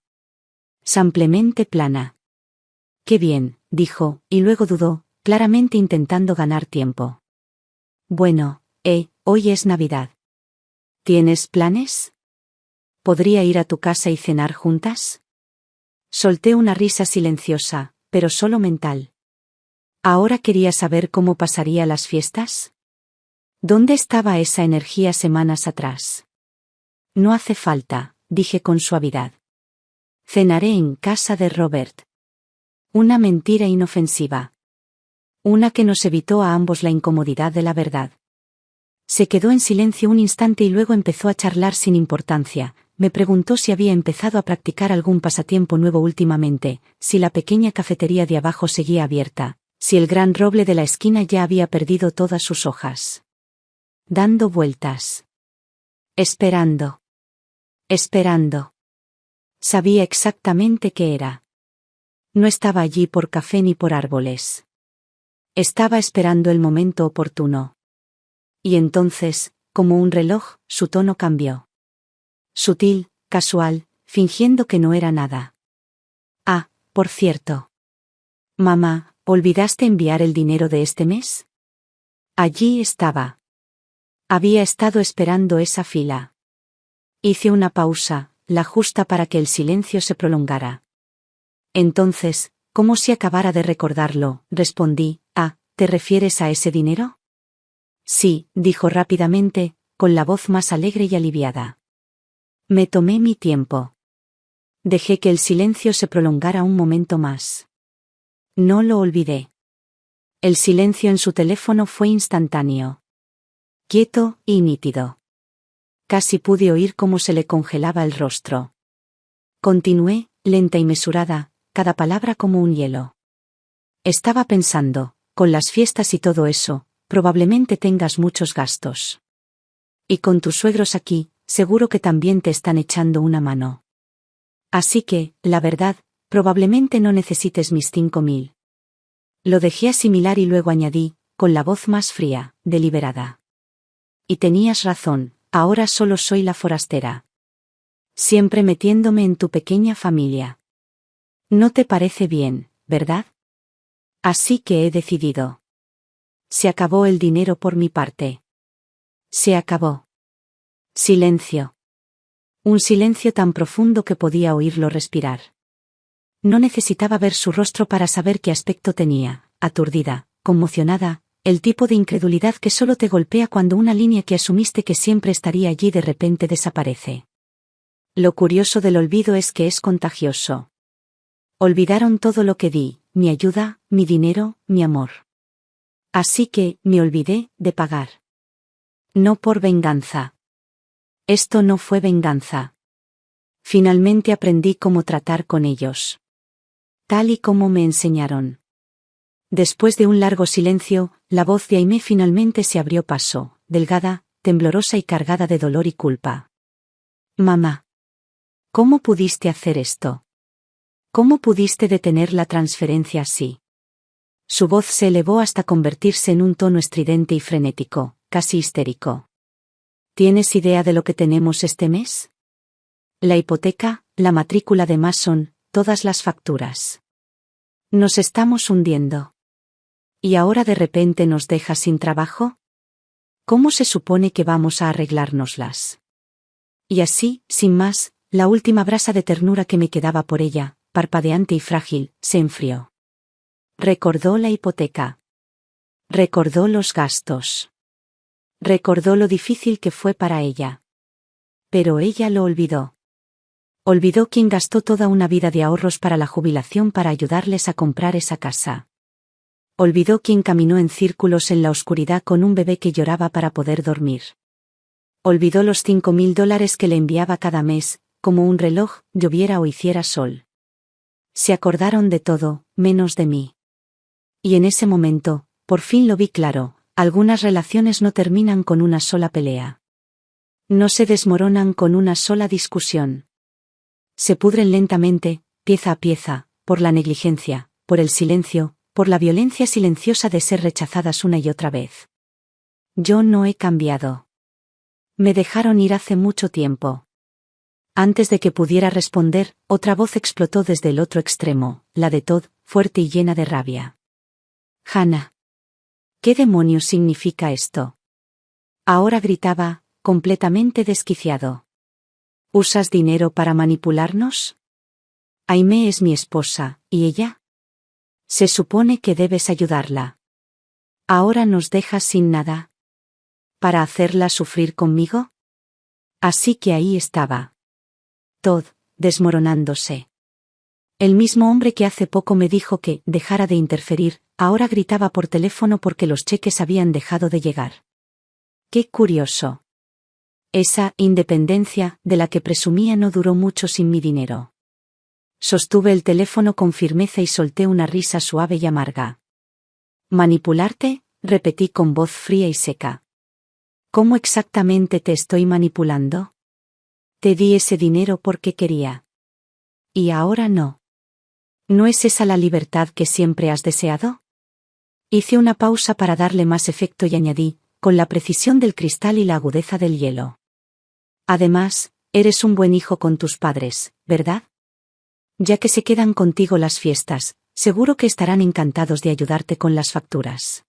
Simplemente plana. Qué bien, dijo, y luego dudó, claramente intentando ganar tiempo. Bueno, hoy es Navidad. ¿Tienes planes? ¿Podría ir a tu casa y cenar juntas? Solté una risa silenciosa, pero solo mental. ¿Ahora quería saber cómo pasaría las fiestas? ¿Dónde estaba esa energía semanas atrás? No hace falta, dije con suavidad. Cenaré en casa de Robert. Una mentira inofensiva. Una que nos evitó a ambos la incomodidad de la verdad. Se quedó en silencio un instante y luego empezó a charlar sin importancia. Me preguntó si había empezado a practicar algún pasatiempo nuevo últimamente, si la pequeña cafetería de abajo seguía abierta, si el gran roble de la esquina ya había perdido todas sus hojas. Dando vueltas. Esperando. Esperando. Sabía exactamente qué era. No estaba allí por café ni por árboles. Estaba esperando el momento oportuno. Y entonces, como un reloj, su tono cambió. Sutil, casual, fingiendo que no era nada. Ah, por cierto. Mamá, ¿olvidaste enviar el dinero de este mes? Allí estaba. Había estado esperando esa fila. Hice una pausa, la justa para que el silencio se prolongara. Entonces, como si acabara de recordarlo, respondí, ¿te refieres a ese dinero? Sí, dijo rápidamente, con la voz más alegre y aliviada. Me tomé mi tiempo. Dejé que el silencio se prolongara un momento más. No lo olvidé. El silencio en su teléfono fue instantáneo. Quieto y nítido. Casi pude oír cómo se le congelaba el rostro. Continué, lenta y mesurada, cada palabra como un hielo. Estaba pensando, con las fiestas y todo eso, probablemente tengas muchos gastos. Y con tus suegros aquí, seguro que también te están echando una mano. Así que, la verdad, probablemente no necesites mis 5.000. Lo dejé asimilar y luego añadí, con la voz más fría, deliberada. Y tenías razón, ahora solo soy la forastera. Siempre metiéndome en tu pequeña familia. No te parece bien, ¿verdad? Así que he decidido. Se acabó el dinero por mi parte. Se acabó. Silencio. Un silencio tan profundo que podía oírlo respirar. No necesitaba ver su rostro para saber qué aspecto tenía, aturdida, conmocionada, el tipo de incredulidad que solo te golpea cuando una línea que asumiste que siempre estaría allí de repente desaparece. Lo curioso del olvido es que es contagioso. Olvidaron todo lo que di, mi ayuda, mi dinero, mi amor. Así que, me olvidé de pagar. No por venganza. Esto no fue venganza. Finalmente aprendí cómo tratar con ellos. Tal y como me enseñaron. Después de un largo silencio, la voz de Aimé finalmente se abrió paso, delgada, temblorosa y cargada de dolor y culpa. Mamá. ¿Cómo pudiste hacer esto? ¿Cómo pudiste detener la transferencia así? Su voz se elevó hasta convertirse en un tono estridente y frenético, casi histérico. ¿Tienes idea de lo que tenemos este mes? La hipoteca, la matrícula de Mason, todas las facturas. Nos estamos hundiendo. ¿Y ahora de repente nos dejas sin trabajo? ¿Cómo se supone que vamos a arreglárnoslas? Y así, sin más, la última brasa de ternura que me quedaba por ella, parpadeante y frágil, se enfrió. Recordó la hipoteca. Recordó los gastos. Recordó lo difícil que fue para ella. Pero ella lo olvidó. Olvidó quién gastó toda una vida de ahorros para la jubilación para ayudarles a comprar esa casa. Olvidó quién caminó en círculos en la oscuridad con un bebé que lloraba para poder dormir. Olvidó los $5.000 que le enviaba cada mes, como un reloj, lloviera o hiciera sol. Se acordaron de todo, menos de mí. Y en ese momento, por fin lo vi claro, algunas relaciones no terminan con una sola pelea. No se desmoronan con una sola discusión. Se pudren lentamente, pieza a pieza, por la negligencia, por el silencio, por la violencia silenciosa de ser rechazadas una y otra vez. Yo no he cambiado. Me dejaron ir hace mucho tiempo. Antes de que pudiera responder, otra voz explotó desde el otro extremo, la de Todd, fuerte y llena de rabia. Hannah. ¿Qué demonios significa esto? Ahora gritaba, completamente desquiciado. ¿Usas dinero para manipularnos? Aimé es mi esposa, ¿y ella? Se supone que debes ayudarla. ¿Ahora nos dejas sin nada? ¿Para hacerla sufrir conmigo? Así que ahí estaba. Todd, desmoronándose. El mismo hombre que hace poco me dijo que dejara de interferir, ahora gritaba por teléfono porque los cheques habían dejado de llegar. Qué curioso. Esa independencia de la que presumía no duró mucho sin mi dinero. Sostuve el teléfono con firmeza y solté una risa suave y amarga. ¿Manipularte? Repetí con voz fría y seca. ¿Cómo exactamente te estoy manipulando? Te di ese dinero porque quería. Y ahora no. ¿No es esa la libertad que siempre has deseado? Hice una pausa para darle más efecto y añadí, con la precisión del cristal y la agudeza del hielo. Además, eres un buen hijo con tus padres, ¿verdad? Ya que se quedan contigo las fiestas, seguro que estarán encantados de ayudarte con las facturas.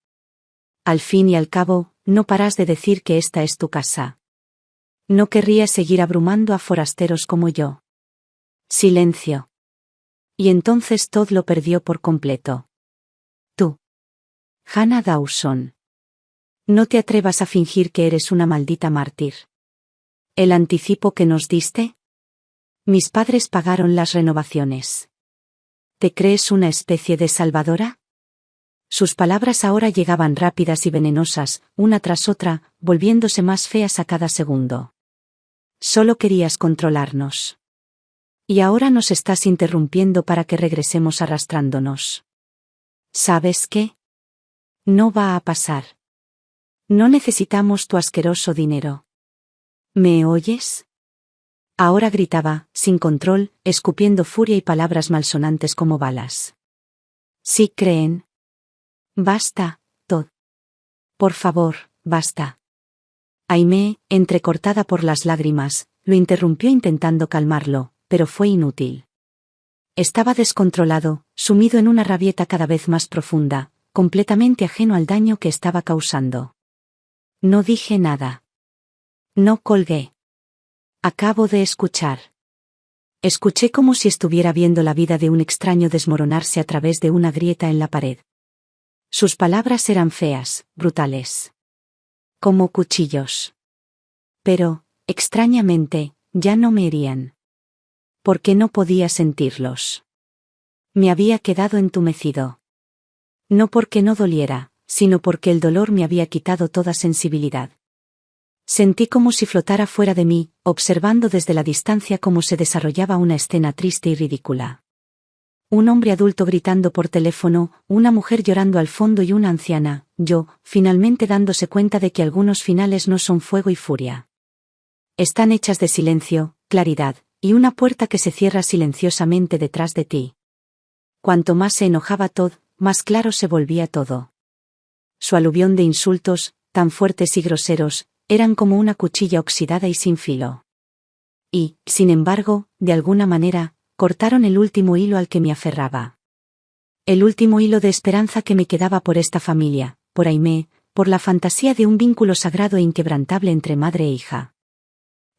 Al fin y al cabo, no paras de decir que esta es tu casa. No querrías seguir abrumando a forasteros como yo. Silencio. Y entonces Todd lo perdió por completo. Tú. Hannah Dawson. No te atrevas a fingir que eres una maldita mártir. ¿El anticipo que nos diste? Mis padres pagaron las renovaciones. ¿Te crees una especie de salvadora? Sus palabras ahora llegaban rápidas y venenosas, una tras otra, volviéndose más feas a cada segundo. Solo querías controlarnos. Y ahora nos estás interrumpiendo para que regresemos arrastrándonos. ¿Sabes qué? No va a pasar. No necesitamos tu asqueroso dinero. ¿Me oyes? Ahora gritaba, sin control, escupiendo furia y palabras malsonantes como balas. ¿Sí creen? Basta, Todd. Por favor, basta. Aimee, entrecortada por las lágrimas, lo interrumpió intentando calmarlo, pero fue inútil. Estaba descontrolado, sumido en una rabieta cada vez más profunda, completamente ajeno al daño que estaba causando. No dije nada. No colgué. Acabo de escuchar. Escuché como si estuviera viendo la vida de un extraño desmoronarse a través de una grieta en la pared. Sus palabras eran feas, brutales. Como cuchillos. Pero, extrañamente, ya no me herían. Porque no podía sentirlos. Me había quedado entumecido. No porque no doliera, sino porque el dolor me había quitado toda sensibilidad. Sentí como si flotara fuera de mí, observando desde la distancia cómo se desarrollaba una escena triste y ridícula. Un hombre adulto gritando por teléfono, una mujer llorando al fondo y una anciana, yo, finalmente dándose cuenta de que algunos finales no son fuego y furia. Están hechas de silencio, claridad, y una puerta que se cierra silenciosamente detrás de ti. Cuanto más se enojaba Todd, más claro se volvía todo. Su aluvión de insultos, tan fuertes y groseros, eran como una cuchilla oxidada y sin filo. Y, sin embargo, de alguna manera, cortaron el último hilo al que me aferraba. El último hilo de esperanza que me quedaba por esta familia, por Aimee, por la fantasía de un vínculo sagrado e inquebrantable entre madre e hija.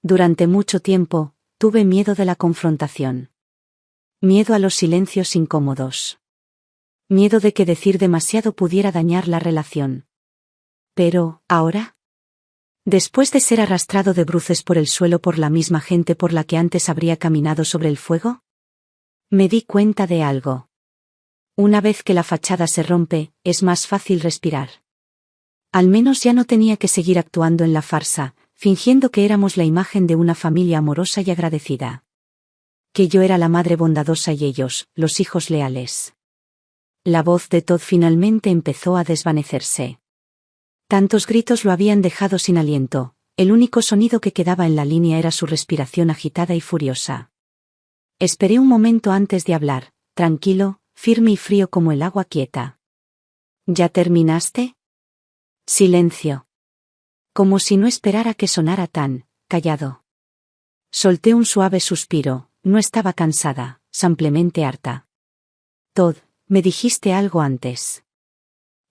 Durante mucho tiempo, tuve miedo de la confrontación. Miedo a los silencios incómodos. Miedo de que decir demasiado pudiera dañar la relación. Pero, ¿ahora? Después de ser arrastrado de bruces por el suelo por la misma gente por la que antes habría caminado sobre el fuego, me di cuenta de algo. Una vez que la fachada se rompe, es más fácil respirar. Al menos ya no tenía que seguir actuando en la farsa, fingiendo que éramos la imagen de una familia amorosa y agradecida. Que yo era la madre bondadosa y ellos, los hijos leales. La voz de Todd finalmente empezó a desvanecerse. Tantos gritos lo habían dejado sin aliento, el único sonido que quedaba en la línea era su respiración agitada y furiosa. Esperé un momento antes de hablar, tranquilo, firme y frío como el agua quieta. ¿Ya terminaste? Silencio. Como si no esperara que sonara tan, callado. Solté un suave suspiro, no estaba cansada, simplemente harta. Todd, me dijiste algo antes.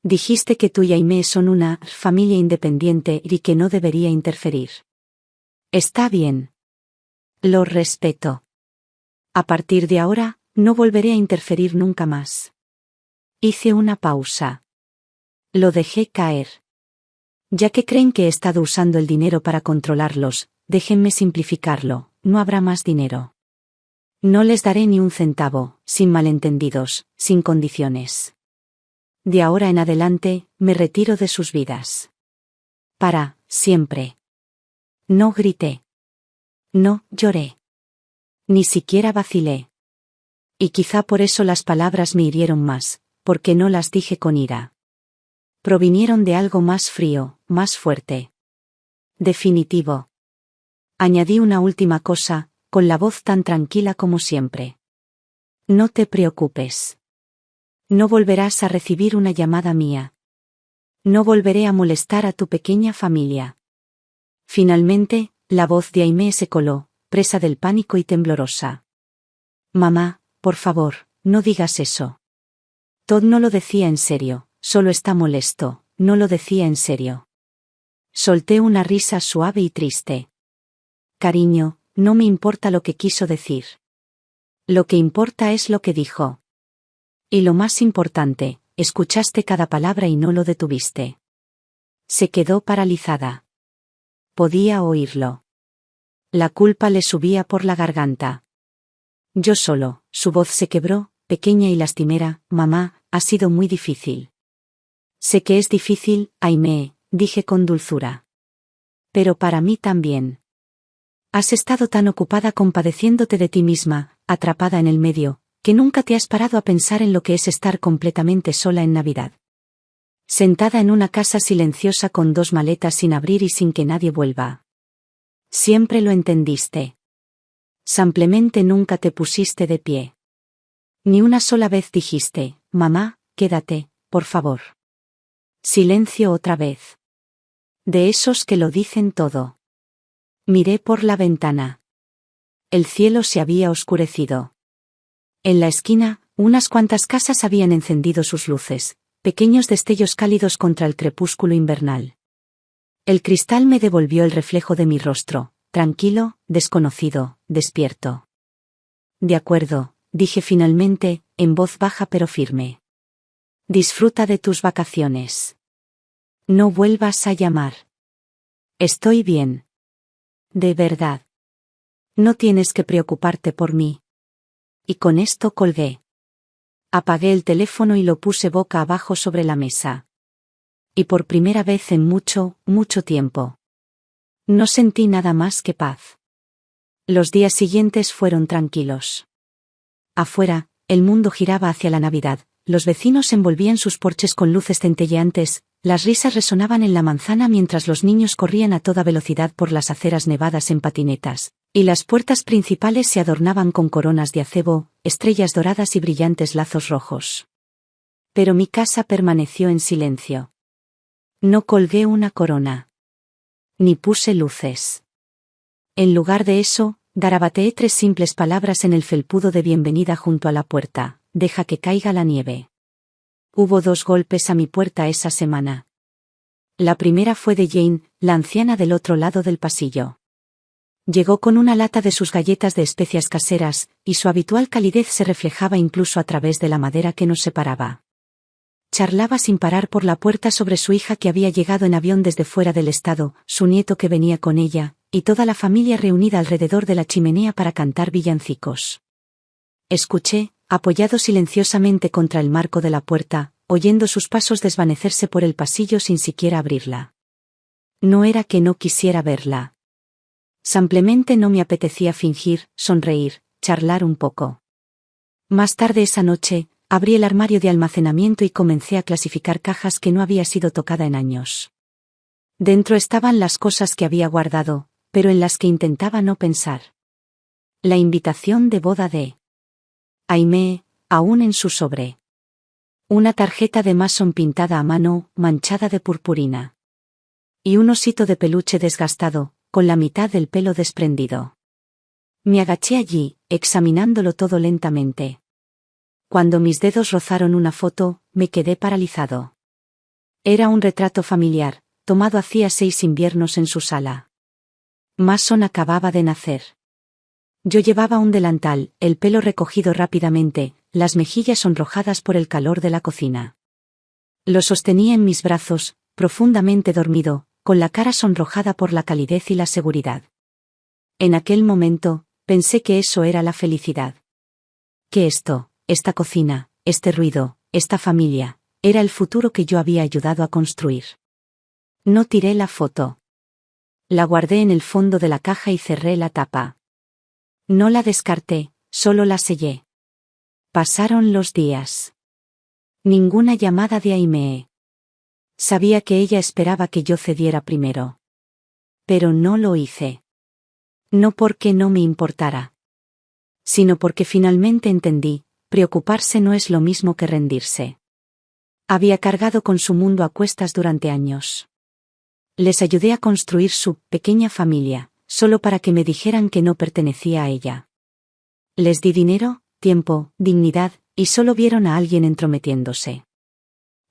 Dijiste que tú y Aimee son una familia independiente y que no debería interferir. Está bien. Lo respeto. A partir de ahora, no volveré a interferir nunca más. Hice una pausa. Lo dejé caer. Ya que creen que he estado usando el dinero para controlarlos, déjenme simplificarlo, no habrá más dinero. No les daré ni un centavo, sin malentendidos, sin condiciones. De ahora en adelante, me retiro de sus vidas. Para, siempre. No grité. No, lloré. Ni siquiera vacilé. Y quizá por eso las palabras me hirieron más, porque no las dije con ira. Provinieron de algo más frío, más fuerte. Definitivo. Añadí una última cosa, con la voz tan tranquila como siempre. No te preocupes. No volverás a recibir una llamada mía. No volveré a molestar a tu pequeña familia. Finalmente, la voz de Aimee se coló, presa del pánico y temblorosa. Mamá, por favor, no digas eso. Todd no lo decía en serio, solo está molesto, no lo decía en serio. Solté una risa suave y triste. Cariño, no me importa lo que quiso decir. Lo que importa es lo que dijo. Y lo más importante, escuchaste cada palabra y no lo detuviste. Se quedó paralizada. Podía oírlo. La culpa le subía por la garganta. Yo solo. Su voz se quebró, pequeña y lastimera. Mamá, ha sido muy difícil. Sé que es difícil, Aimee, dije con dulzura. Pero para mí también. Has estado tan ocupada compadeciéndote de ti misma, atrapada en el medio, que nunca te has parado a pensar en lo que es estar completamente sola en Navidad. Sentada en una casa silenciosa con 2 maletas sin abrir y sin que nadie vuelva. Siempre lo entendiste. Simplemente nunca te pusiste de pie. Ni una sola vez dijiste, mamá, quédate, por favor. Silencio otra vez. De esos que lo dicen todo. Miré por la ventana. El cielo se había oscurecido. En la esquina, unas cuantas casas habían encendido sus luces, pequeños destellos cálidos contra el crepúsculo invernal. El cristal me devolvió el reflejo de mi rostro, tranquilo, desconocido, despierto. De acuerdo, dije finalmente, en voz baja pero firme. Disfruta de tus vacaciones. No vuelvas a llamar. Estoy bien. De verdad. No tienes que preocuparte por mí. Y con esto colgué. Apagué el teléfono y lo puse boca abajo sobre la mesa. Y por primera vez en mucho, mucho tiempo. No sentí nada más que paz. Los días siguientes fueron tranquilos. Afuera, el mundo giraba hacia la Navidad, los vecinos envolvían sus porches con luces centelleantes, las risas resonaban en la manzana mientras los niños corrían a toda velocidad por las aceras nevadas en patinetas, y las puertas principales se adornaban con coronas de acebo, estrellas doradas y brillantes lazos rojos. Pero mi casa permaneció en silencio. No colgué una corona. Ni puse luces. En lugar de eso, garabateé 3 simples palabras en el felpudo de bienvenida junto a la puerta: deja que caiga la nieve. Hubo 2 golpes a mi puerta esa semana. La primera fue de Jane, la anciana del otro lado del pasillo. Llegó con una lata de sus galletas de especias caseras, y su habitual calidez se reflejaba incluso a través de la madera que nos separaba. Charlaba sin parar por la puerta sobre su hija que había llegado en avión desde fuera del estado, su nieto que venía con ella, y toda la familia reunida alrededor de la chimenea para cantar villancicos. Escuché, apoyado silenciosamente contra el marco de la puerta, oyendo sus pasos desvanecerse por el pasillo sin siquiera abrirla. No era que no quisiera verla. Simplemente no me apetecía fingir, sonreír, charlar un poco. Más tarde esa noche, abrí el armario de almacenamiento y comencé a clasificar cajas que no había sido tocada en años. Dentro estaban las cosas que había guardado, pero en las que intentaba no pensar. La invitación de boda de Aimee, aún en su sobre. Una tarjeta de Mason pintada a mano, manchada de purpurina. Y un osito de peluche desgastado, con la mitad del pelo desprendido. Me agaché allí, examinándolo todo lentamente. Cuando mis dedos rozaron una foto, me quedé paralizado. Era un retrato familiar, tomado hacía 6 inviernos en su sala. Mason acababa de nacer. Yo llevaba un delantal, el pelo recogido rápidamente, las mejillas sonrojadas por el calor de la cocina. Lo sostenía en mis brazos, profundamente dormido, con la cara sonrojada por la calidez y la seguridad. En aquel momento, pensé que eso era la felicidad. Que esto, esta cocina, este ruido, esta familia, era el futuro que yo había ayudado a construir. No tiré la foto. La guardé en el fondo de la caja y cerré la tapa. No la descarté, solo la sellé. Pasaron los días. Ninguna llamada de Aimee. Sabía que ella esperaba que yo cediera primero. Pero no lo hice. No porque no me importara. Sino porque finalmente entendí, preocuparse no es lo mismo que rendirse. Había cargado con su mundo a cuestas durante años. Les ayudé a construir su pequeña familia, solo para que me dijeran que no pertenecía a ella. Les di dinero, tiempo, dignidad, y solo vieron a alguien entrometiéndose.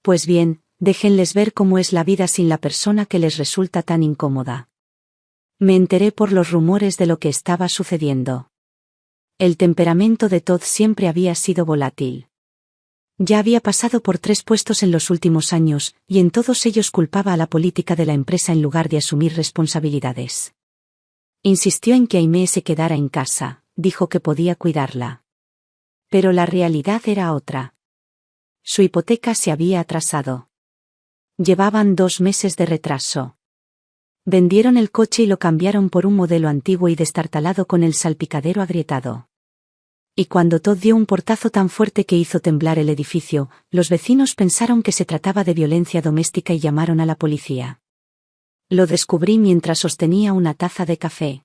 Pues bien, déjenles ver cómo es la vida sin la persona que les resulta tan incómoda. Me enteré por los rumores de lo que estaba sucediendo. El temperamento de Todd siempre había sido volátil. Ya había pasado por 3 puestos en los últimos años, y en todos ellos culpaba a la política de la empresa en lugar de asumir responsabilidades. Insistió en que Aimee se quedara en casa, dijo que podía cuidarla. Pero la realidad era otra. Su hipoteca se había atrasado. Llevaban 2 meses de retraso. Vendieron el coche y lo cambiaron por un modelo antiguo y destartalado con el salpicadero agrietado. Y cuando Todd dio un portazo tan fuerte que hizo temblar el edificio, los vecinos pensaron que se trataba de violencia doméstica y llamaron a la policía. Lo descubrí mientras sostenía una taza de café.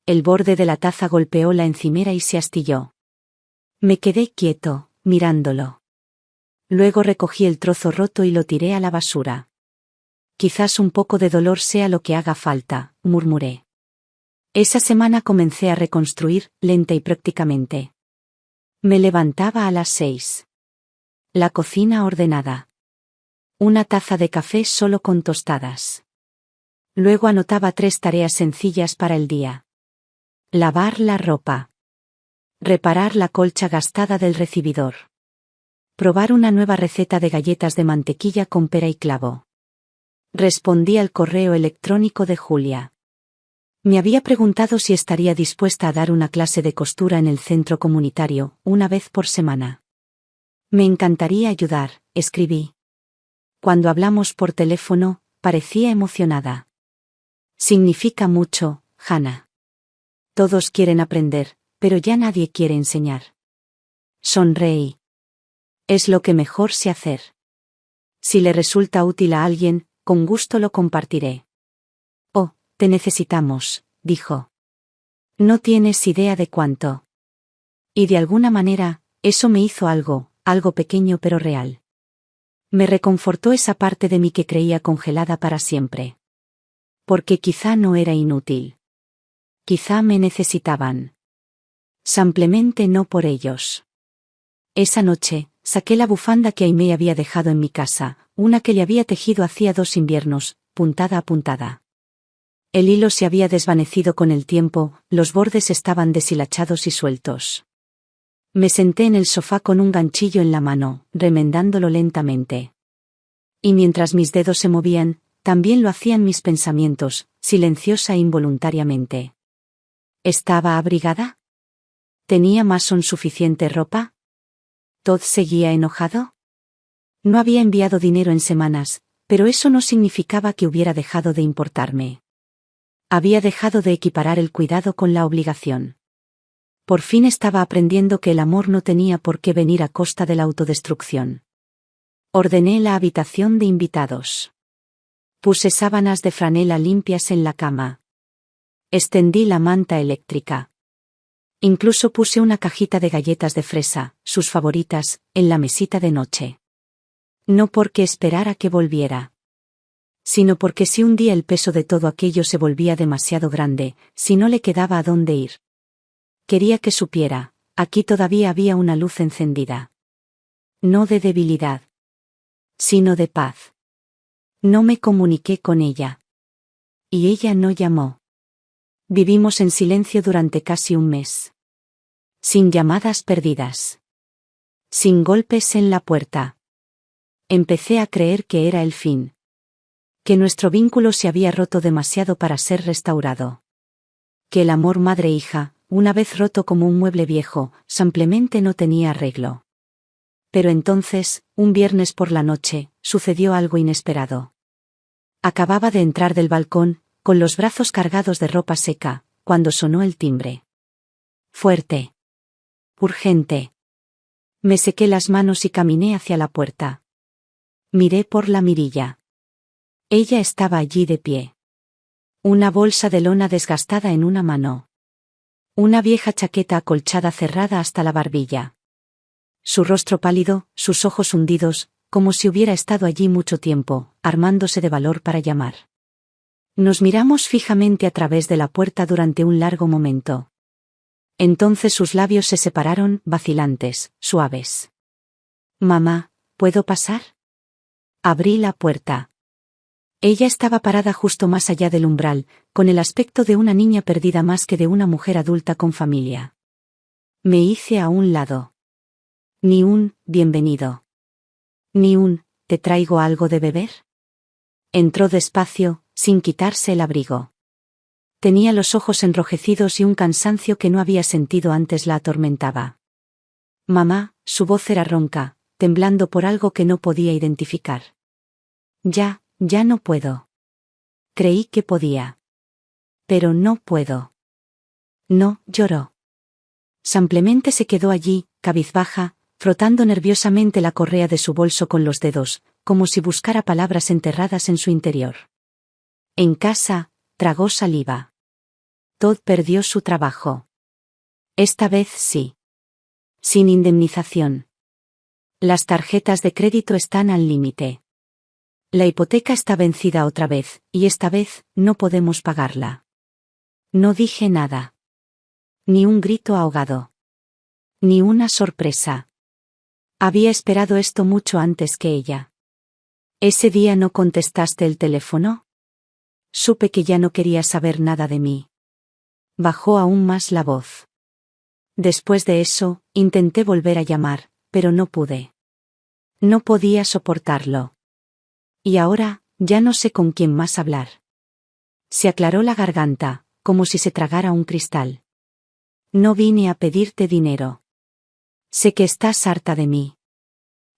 El borde de la taza golpeó la encimera y se astilló. Me quedé quieto, mirándolo. Luego recogí el trozo roto y lo tiré a la basura. Quizás un poco de dolor sea lo que haga falta, murmuré. Esa semana comencé a reconstruir, lenta y prácticamente. Me levantaba a las 6. La cocina ordenada. Una taza de café solo con tostadas. Luego anotaba 3 tareas sencillas para el día. Lavar la ropa. Reparar la colcha gastada del recibidor. Probar una nueva receta de galletas de mantequilla con pera y clavo. Respondí al correo electrónico de Julia. Me había preguntado si estaría dispuesta a dar una clase de costura en el centro comunitario, una vez por semana. Me encantaría ayudar, escribí. Cuando hablamos por teléfono, parecía emocionada. Significa mucho, Hannah. Todos quieren aprender, pero ya nadie quiere enseñar. Sonreí. Es lo que mejor sé hacer. Si le resulta útil a alguien, con gusto lo compartiré. Oh, te necesitamos, dijo. No tienes idea de cuánto. Y de alguna manera, eso me hizo algo pequeño pero real. Me reconfortó esa parte de mí que creía congelada para siempre. Porque quizá no era inútil. Quizá me necesitaban. Simplemente no por ellos. Esa noche, saqué la bufanda que Aimee había dejado en mi casa, una que le había tejido hacía 2 inviernos, puntada a puntada. El hilo se había desvanecido con el tiempo, los bordes estaban deshilachados y sueltos. Me senté en el sofá con un ganchillo en la mano, remendándolo lentamente. Y mientras mis dedos se movían, también lo hacían mis pensamientos, silenciosa e involuntariamente. ¿Estaba abrigada? ¿Tenía Mason suficiente ropa? ¿Todd seguía enojado? No había enviado dinero en semanas, pero eso no significaba que hubiera dejado de importarme. Había dejado de equiparar el cuidado con la obligación. Por fin estaba aprendiendo que el amor no tenía por qué venir a costa de la autodestrucción. Ordené la habitación de invitados. Puse sábanas de franela limpias en la cama. Extendí la manta eléctrica. Incluso puse una cajita de galletas de fresa, sus favoritas, en la mesita de noche. No porque esperara que volviera. Sino porque si un día el peso de todo aquello se volvía demasiado grande, si no le quedaba a dónde ir. Quería que supiera, aquí todavía había una luz encendida. No de debilidad. Sino de paz. No me comuniqué con ella. Y ella no llamó. Vivimos en silencio durante casi un mes. Sin llamadas perdidas. Sin golpes en la puerta. Empecé a creer que era el fin. Que nuestro vínculo se había roto demasiado para ser restaurado. Que el amor madre-hija, una vez roto como un mueble viejo, simplemente no tenía arreglo. Pero entonces, un viernes por la noche, sucedió algo inesperado. Acababa de entrar del balcón, con los brazos cargados de ropa seca, cuando sonó el timbre. Fuerte. Urgente. Me sequé las manos y caminé hacia la puerta. Miré por la mirilla. Ella estaba allí de pie. Una bolsa de lona desgastada en una mano. Una vieja chaqueta acolchada cerrada hasta la barbilla. Su rostro pálido, sus ojos hundidos, como si hubiera estado allí mucho tiempo, armándose de valor para llamar. Nos miramos fijamente a través de la puerta durante un largo momento. Entonces sus labios se separaron, vacilantes, suaves. «Mamá, ¿puedo pasar?» Abrí la puerta. Ella estaba parada justo más allá del umbral, con el aspecto de una niña perdida más que de una mujer adulta con familia. Me hice a un lado. Ni un «bienvenido». Ni un «¿te traigo algo de beber?» Entró despacio, sin quitarse el abrigo. Tenía los ojos enrojecidos y un cansancio que no había sentido antes la atormentaba. Mamá, su voz era ronca, temblando por algo que no podía identificar. Ya no puedo. Creí que podía. Pero no puedo. No, lloró. Simplemente se quedó allí, cabizbaja, frotando nerviosamente la correa de su bolso con los dedos, como si buscara palabras enterradas en su interior. En casa, tragó saliva. Todd perdió su trabajo. Esta vez sí. Sin indemnización. Las tarjetas de crédito están al límite. La hipoteca está vencida otra vez, y esta vez no podemos pagarla. No dije nada. Ni un grito ahogado. Ni una sorpresa. Había esperado esto mucho antes que ella. ¿Ese día no contestaste el teléfono? Supe que ya no quería saber nada de mí. Bajó aún más la voz. Después de eso, intenté volver a llamar, pero no pude. No podía soportarlo. Y ahora, ya no sé con quién más hablar. Se aclaró la garganta, como si se tragara un cristal. No vine a pedirte dinero. Sé que estás harta de mí.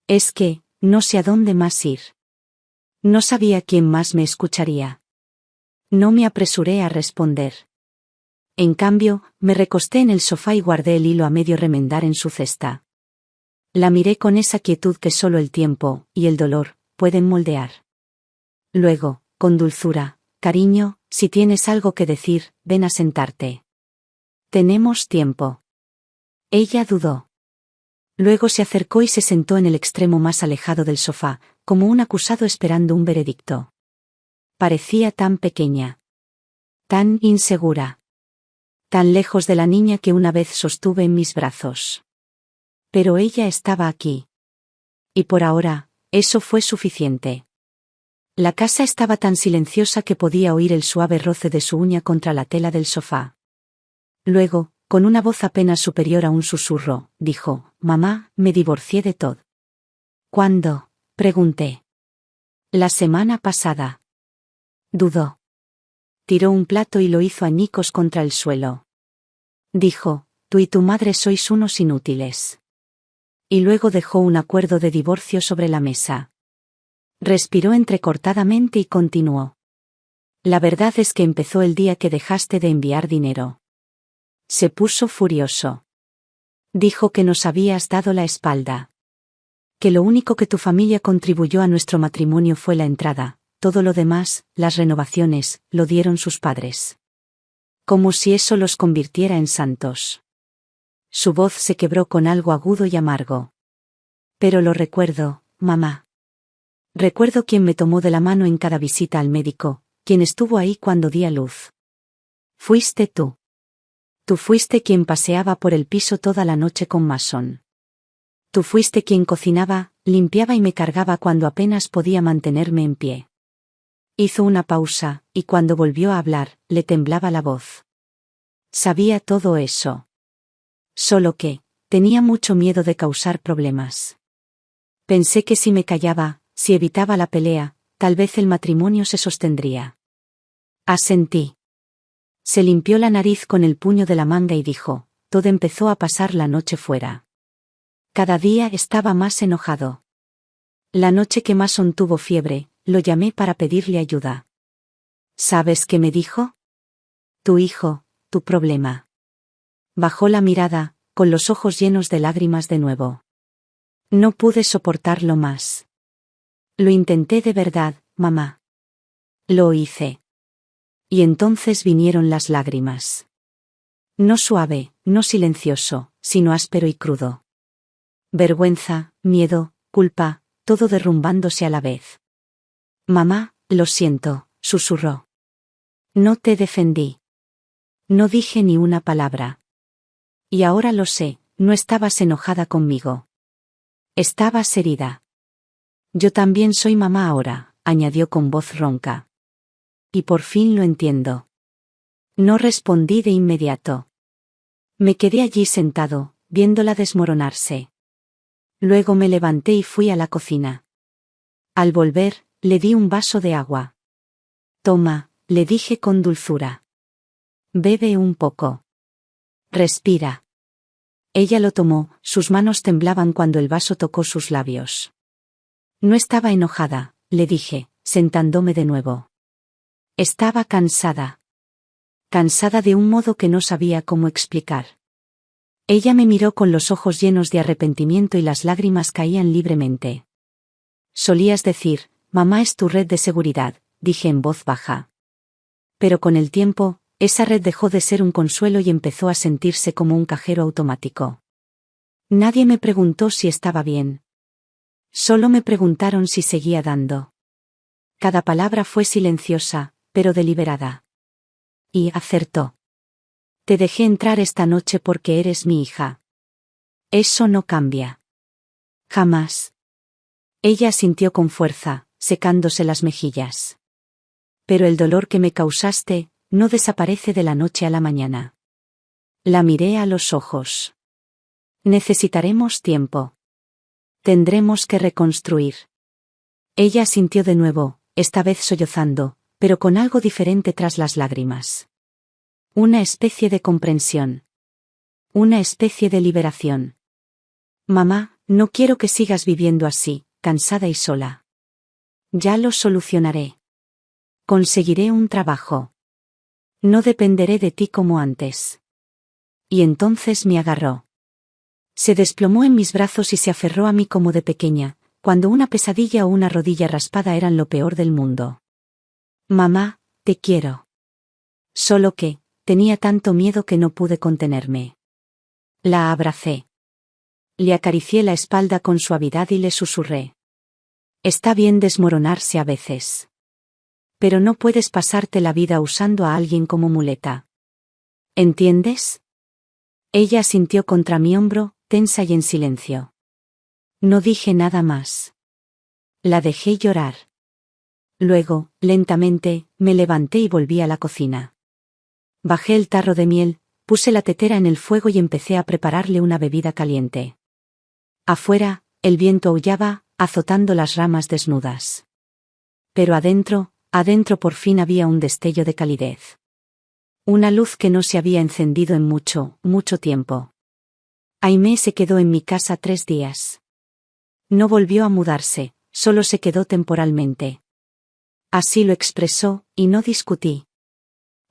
Es que, no sé a dónde más ir. No sabía quién más me escucharía. No me apresuré a responder. En cambio, me recosté en el sofá y guardé el hilo a medio remendar en su cesta. La miré con esa quietud que solo el tiempo, y el dolor, pueden moldear. Luego, con dulzura, cariño, si tienes algo que decir, ven a sentarte. Tenemos tiempo. Ella dudó. Luego se acercó y se sentó en el extremo más alejado del sofá, como un acusado esperando un veredicto. Parecía tan pequeña. Tan insegura. Tan lejos de la niña que una vez sostuve en mis brazos. Pero ella estaba aquí. Y por ahora, eso fue suficiente. La casa estaba tan silenciosa que podía oír el suave roce de su uña contra la tela del sofá. Luego, con una voz apenas superior a un susurro, dijo: «Mamá, me divorcié de Todd». «¿Cuándo?», pregunté. «La semana pasada». Dudó. Tiró un plato y lo hizo añicos contra el suelo. Dijo: «Tú y tu madre sois unos inútiles». Y luego dejó un acuerdo de divorcio sobre la mesa. Respiró entrecortadamente y continuó: «La verdad es que empezó el día que dejaste de enviar dinero». Se puso furioso. Dijo que nos habías dado la espalda. Que lo único que tu familia contribuyó a nuestro matrimonio fue la entrada, todo lo demás, las renovaciones, lo dieron sus padres. Como si eso los convirtiera en santos. Su voz se quebró con algo agudo y amargo. Pero lo recuerdo, mamá. Recuerdo quién me tomó de la mano en cada visita al médico, quien estuvo ahí cuando di a luz. Fuiste tú. Tú fuiste quien paseaba por el piso toda la noche con Mason. Tú fuiste quien cocinaba, limpiaba y me cargaba cuando apenas podía mantenerme en pie. Hizo una pausa, y cuando volvió a hablar, le temblaba la voz. Sabía todo eso. Solo que, tenía mucho miedo de causar problemas. Pensé que si me callaba, si evitaba la pelea, tal vez el matrimonio se sostendría. Asentí. Se limpió la nariz con el puño de la manga y dijo: «Todd empezó a pasar la noche fuera. Cada día estaba más enojado. La noche que Mason tuvo fiebre, lo llamé para pedirle ayuda. ¿Sabes qué me dijo? Tu hijo, tu problema». Bajó la mirada, con los ojos llenos de lágrimas de nuevo. No pude soportarlo más. Lo intenté de verdad, mamá. Lo hice. Y entonces vinieron las lágrimas. No suave, no silencioso, sino áspero y crudo. Vergüenza, miedo, culpa, todo derrumbándose a la vez. Mamá, lo siento, susurró. No te defendí. No dije ni una palabra. Y ahora lo sé, no estabas enojada conmigo. Estabas herida. Yo también soy mamá ahora, añadió con voz ronca. Y por fin lo entiendo. No respondí de inmediato. Me quedé allí sentado, viéndola desmoronarse. Luego me levanté y fui a la cocina. Al volver, le di un vaso de agua. Toma, le dije con dulzura. Bebe un poco. Respira. Ella lo tomó, sus manos temblaban cuando el vaso tocó sus labios. No estaba enojada, le dije, sentándome de nuevo. Estaba cansada. Cansada de un modo que no sabía cómo explicar. Ella me miró con los ojos llenos de arrepentimiento y las lágrimas caían libremente. Solías decir, mamá es tu red de seguridad, dije en voz baja. Pero con el tiempo, esa red dejó de ser un consuelo y empezó a sentirse como un cajero automático. Nadie me preguntó si estaba bien. Solo me preguntaron si seguía dando. Cada palabra fue silenciosa, pero deliberada. Y acertó. Te dejé entrar esta noche porque eres mi hija. Eso no cambia. Jamás. Ella asintió con fuerza, secándose las mejillas. Pero el dolor que me causaste, no desaparece de la noche a la mañana. La miré a los ojos. Necesitaremos tiempo. Tendremos que reconstruir. Ella asintió de nuevo, esta vez sollozando, pero con algo diferente tras las lágrimas. Una especie de comprensión. Una especie de liberación. Mamá, no quiero que sigas viviendo así, cansada y sola. Ya lo solucionaré. Conseguiré un trabajo. No dependeré de ti como antes. Y entonces me agarró. Se desplomó en mis brazos y se aferró a mí como de pequeña, cuando una pesadilla o una rodilla raspada eran lo peor del mundo. Mamá, te quiero. Solo que, tenía tanto miedo que no pude contenerme. La abracé. Le acaricié la espalda con suavidad y le susurré. Está bien desmoronarse a veces. Pero no puedes pasarte la vida usando a alguien como muleta. ¿Entiendes? Ella asintió contra mi hombro, tensa y en silencio. No dije nada más. La dejé llorar. Luego, lentamente, me levanté y volví a la cocina. Bajé el tarro de miel, puse la tetera en el fuego y empecé a prepararle una bebida caliente. Afuera, el viento aullaba, azotando las ramas desnudas. Pero adentro por fin había un destello de calidez. Una luz que no se había encendido en mucho, mucho tiempo. Aimé se quedó en mi casa 3 días. No volvió a mudarse, solo se quedó temporalmente. Así lo expresó, y no discutí.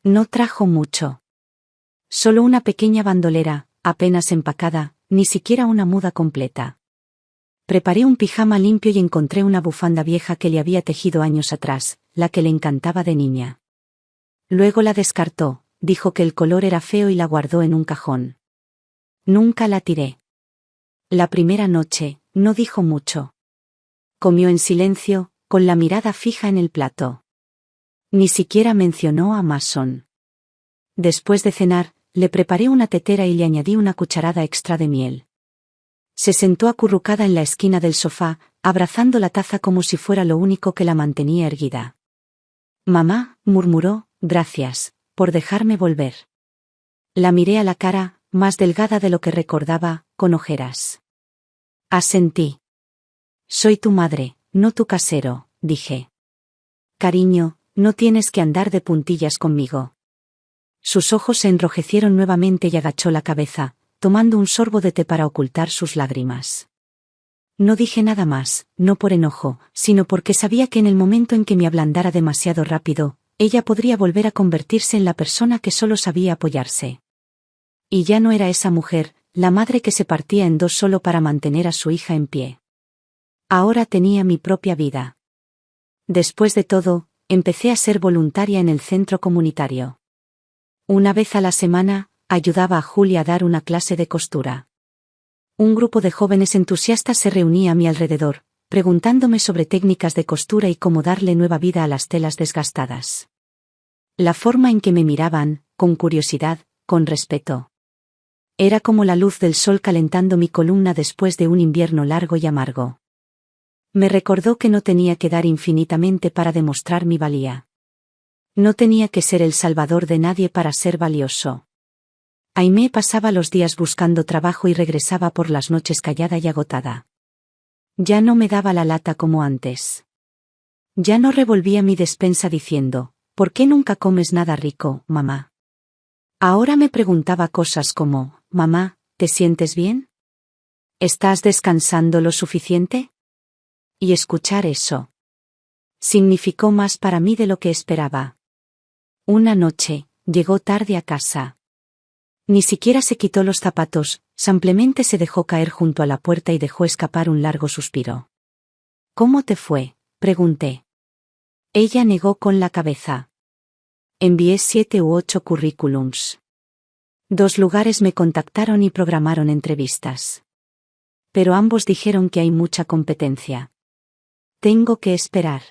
No trajo mucho. Solo una pequeña bandolera, apenas empacada, ni siquiera una muda completa. Preparé un pijama limpio y encontré una bufanda vieja que le había tejido años atrás, la que le encantaba de niña. Luego la descartó, dijo que el color era feo y la guardó en un cajón. Nunca la tiré. La primera noche, no dijo mucho. Comió en silencio, con la mirada fija en el plato. Ni siquiera mencionó a Mason. Después de cenar, le preparé una tetera y le añadí una cucharada extra de miel. Se sentó acurrucada en la esquina del sofá, abrazando la taza como si fuera lo único que la mantenía erguida. Mamá, murmuró, gracias, por dejarme volver. La miré a la cara, más delgada de lo que recordaba, con ojeras. Asentí. Soy tu madre, no tu casero, dije. Cariño, no tienes que andar de puntillas conmigo. Sus ojos se enrojecieron nuevamente y agachó la cabeza, tomando un sorbo de té para ocultar sus lágrimas. No dije nada más, no por enojo, sino porque sabía que en el momento en que me ablandara demasiado rápido, ella podría volver a convertirse en la persona que solo sabía apoyarse. Y ya no era esa mujer, la madre que se partía en dos solo para mantener a su hija en pie. Ahora tenía mi propia vida. Después de todo, empecé a ser voluntaria en el centro comunitario. Una vez a la semana, ayudaba a Julia a dar una clase de costura. Un grupo de jóvenes entusiastas se reunía a mi alrededor, preguntándome sobre técnicas de costura y cómo darle nueva vida a las telas desgastadas. La forma en que me miraban, con curiosidad, con respeto. Era como la luz del sol calentando mi columna después de un invierno largo y amargo. Me recordó que no tenía que dar infinitamente para demostrar mi valía. No tenía que ser el salvador de nadie para ser valioso. Aimé pasaba los días buscando trabajo y regresaba por las noches callada y agotada. Ya no me daba la lata como antes. Ya no revolvía mi despensa diciendo, ¿por qué nunca comes nada rico, mamá? Ahora me preguntaba cosas como, mamá, ¿te sientes bien? ¿Estás descansando lo suficiente? Y escuchar eso significó más para mí de lo que esperaba. Una noche, llegó tarde a casa. Ni siquiera se quitó los zapatos, simplemente se dejó caer junto a la puerta y dejó escapar un largo suspiro. ¿Cómo te fue?, pregunté. Ella negó con la cabeza. Envié 7 u 8 currículums. 2 lugares me contactaron y programaron entrevistas. Pero ambos dijeron que hay mucha competencia. Tengo que esperar.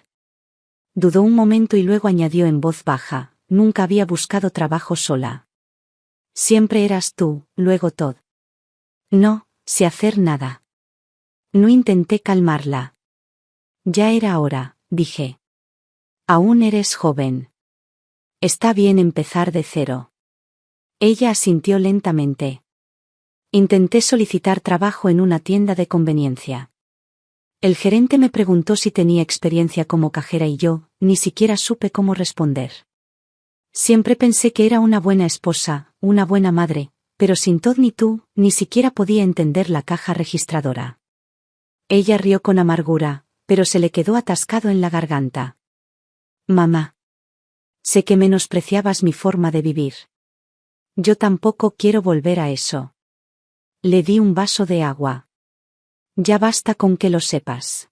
Dudó un momento y luego añadió en voz baja, nunca había buscado trabajo sola. Siempre eras tú, luego Todd. No, sé hacer nada. No intenté calmarla. Ya era hora, dije. Aún eres joven. Está bien empezar de cero. Ella asintió lentamente. Intenté solicitar trabajo en una tienda de conveniencia. El gerente me preguntó si tenía experiencia como cajera y yo, ni siquiera supe cómo responder. Siempre pensé que era una buena esposa, una buena madre, pero sin Todd ni tú, ni siquiera podía entender la caja registradora. Ella rió con amargura, pero se le quedó atascado en la garganta. Mamá. Sé que menospreciabas mi forma de vivir. Yo tampoco quiero volver a eso. Le di un vaso de agua. Ya basta con que lo sepas.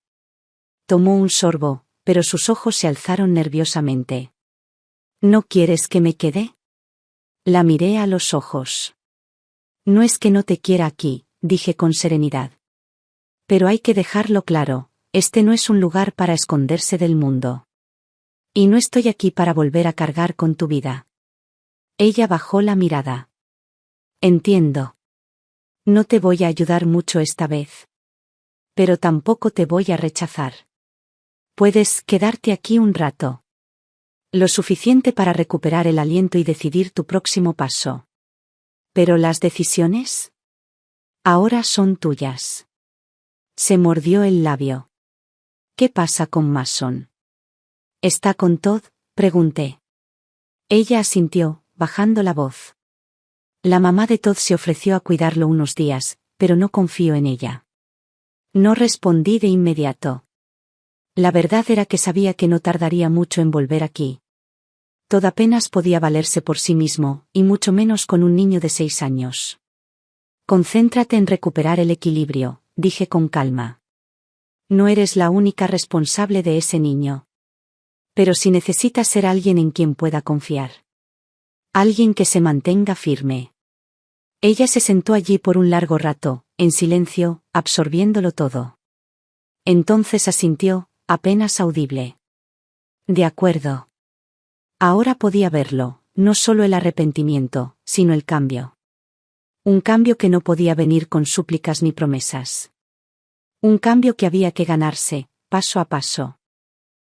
Tomó un sorbo, pero sus ojos se alzaron nerviosamente. ¿No quieres que me quede? La miré a los ojos. No es que no te quiera aquí, dije con serenidad. Pero hay que dejarlo claro, este no es un lugar para esconderse del mundo. Y no estoy aquí para volver a cargar con tu vida. Ella bajó la mirada. Entiendo. No te voy a ayudar mucho esta vez. Pero tampoco te voy a rechazar. Puedes quedarte aquí un rato. Lo suficiente para recuperar el aliento y decidir tu próximo paso. ¿Pero las decisiones? Ahora son tuyas. Se mordió el labio. ¿Qué pasa con Mason? ¿Está con Todd?, pregunté. Ella asintió, bajando la voz. La mamá de Todd se ofreció a cuidarlo unos días, pero no confío en ella. No respondí de inmediato. La verdad era que sabía que no tardaría mucho en volver aquí. Todd apenas podía valerse por sí mismo, y mucho menos con un niño de 6 años. Concéntrate en recuperar el equilibrio, dije con calma. No eres la única responsable de ese niño. Pero si necesitas ser alguien en quien pueda confiar. Alguien que se mantenga firme. Ella se sentó allí por un largo rato, en silencio, absorbiéndolo todo. Entonces asintió, apenas audible. De acuerdo. Ahora podía verlo, no solo el arrepentimiento, sino el cambio. Un cambio que no podía venir con súplicas ni promesas. Un cambio que había que ganarse, paso a paso.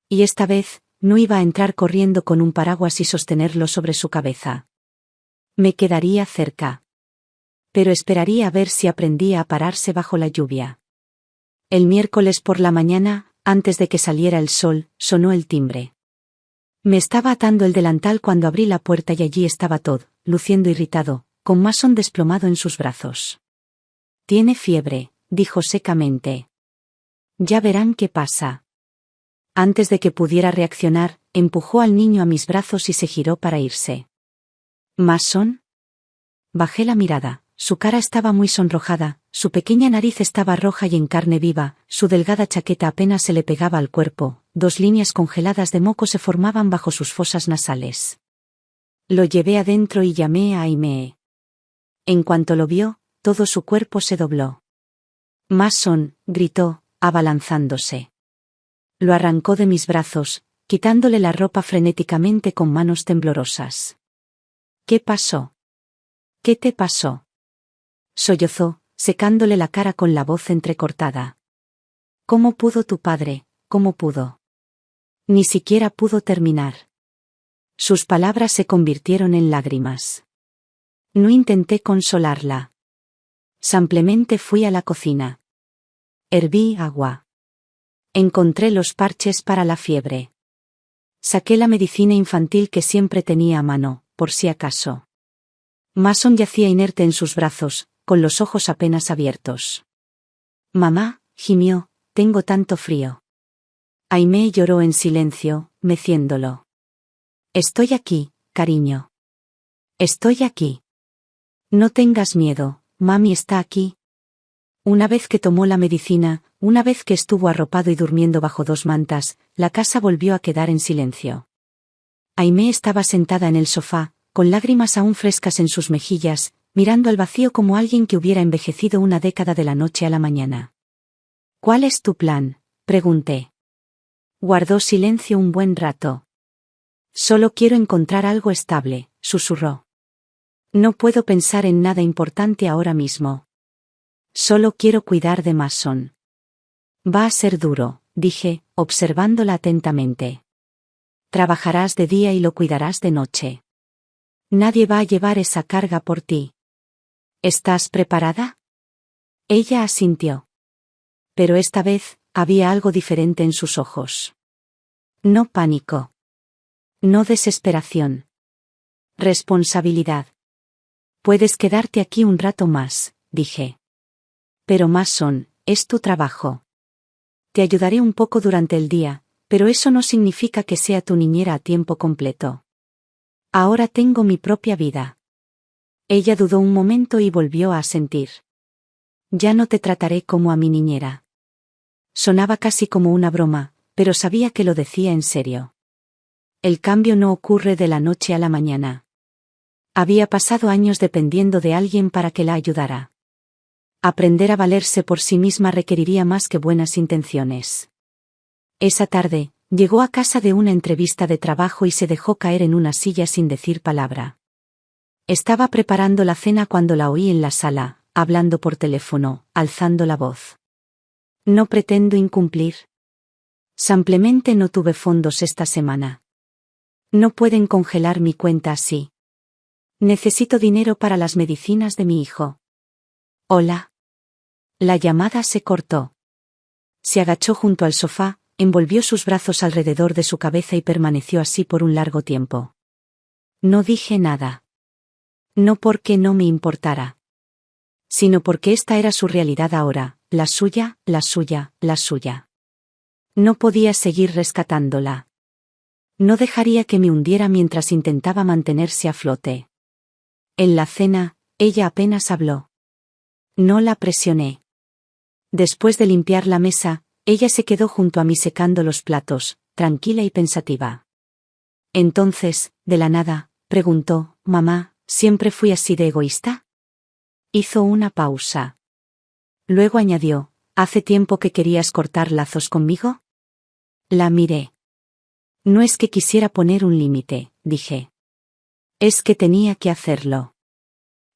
Y esta vez, no iba a entrar corriendo con un paraguas y sostenerlo sobre su cabeza. Me quedaría cerca. Pero esperaría a ver si aprendía a pararse bajo la lluvia. El miércoles por la mañana, antes de que saliera el sol, sonó el timbre. Me estaba atando el delantal cuando abrí la puerta y allí estaba Todd, luciendo irritado, con Mason desplomado en sus brazos. Tiene fiebre, dijo secamente. Ya verán qué pasa. Antes de que pudiera reaccionar, empujó al niño a mis brazos y se giró para irse. ¿Mason? Bajé la mirada. Su cara estaba muy sonrojada, su pequeña nariz estaba roja y en carne viva, su delgada chaqueta apenas se le pegaba al cuerpo, 2 líneas congeladas de moco se formaban bajo sus fosas nasales. Lo llevé adentro y llamé a Aimee. En cuanto lo vio, todo su cuerpo se dobló. Mason, gritó, abalanzándose. Lo arrancó de mis brazos, quitándole la ropa frenéticamente con manos temblorosas. ¿Qué pasó? ¿Qué te pasó? Sollozó, secándole la cara con la voz entrecortada. ¿Cómo pudo tu padre? ¿Cómo pudo? Ni siquiera pudo terminar. Sus palabras se convirtieron en lágrimas. No intenté consolarla. Simplemente fui a la cocina. Herví agua. Encontré los parches para la fiebre. Saqué la medicina infantil que siempre tenía a mano, por si acaso. Mason yacía inerte en sus brazos, con los ojos apenas abiertos. Mamá, gimió, tengo tanto frío. Aimee lloró en silencio, meciéndolo. Estoy aquí, cariño. Estoy aquí. No tengas miedo, mami está aquí. Una vez que tomó la medicina, una vez que estuvo arropado y durmiendo bajo 2 mantas, la casa volvió a quedar en silencio. Aimee estaba sentada en el sofá, con lágrimas aún frescas en sus mejillas, mirando al vacío como alguien que hubiera envejecido una década de la noche a la mañana. ¿Cuál es tu plan?, pregunté. Guardó silencio un buen rato. Solo quiero encontrar algo estable, susurró. No puedo pensar en nada importante ahora mismo. Solo quiero cuidar de Mason. Va a ser duro, dije, observándola atentamente. Trabajarás de día y lo cuidarás de noche. Nadie va a llevar esa carga por ti. ¿Estás preparada? Ella asintió. Pero esta vez, había algo diferente en sus ojos. No pánico. No desesperación. Responsabilidad. Puedes quedarte aquí un rato más, dije. Pero Mason, es tu trabajo. Te ayudaré un poco durante el día, pero eso no significa que sea tu niñera a tiempo completo. Ahora tengo mi propia vida. Ella dudó un momento y volvió a asentir. Ya no te trataré como a mi niñera. Sonaba casi como una broma, pero sabía que lo decía en serio. El cambio no ocurre de la noche a la mañana. Había pasado años dependiendo de alguien para que la ayudara. Aprender a valerse por sí misma requeriría más que buenas intenciones. Esa tarde, llegó a casa de una entrevista de trabajo y se dejó caer en una silla sin decir palabra. Estaba preparando la cena cuando la oí en la sala, hablando por teléfono, alzando la voz. No pretendo incumplir. Simplemente no tuve fondos esta semana. No pueden congelar mi cuenta así. Necesito dinero para las medicinas de mi hijo. Hola. La llamada se cortó. Se agachó junto al sofá, envolvió sus brazos alrededor de su cabeza y permaneció así por un largo tiempo. No dije nada. No porque no me importara, sino porque esta era su realidad ahora, la suya, la suya, la suya. No podía seguir rescatándola. No dejaría que me hundiera mientras intentaba mantenerse a flote. En la cena, ella apenas habló. No la presioné. Después de limpiar la mesa, ella se quedó junto a mí secando los platos, tranquila y pensativa. Entonces, de la nada, preguntó, «Mamá, ¿siempre fui así de egoísta?» Hizo una pausa. Luego añadió, «¿Hace tiempo que querías cortar lazos conmigo?» La miré. No es que quisiera poner un límite, dije. Es que tenía que hacerlo.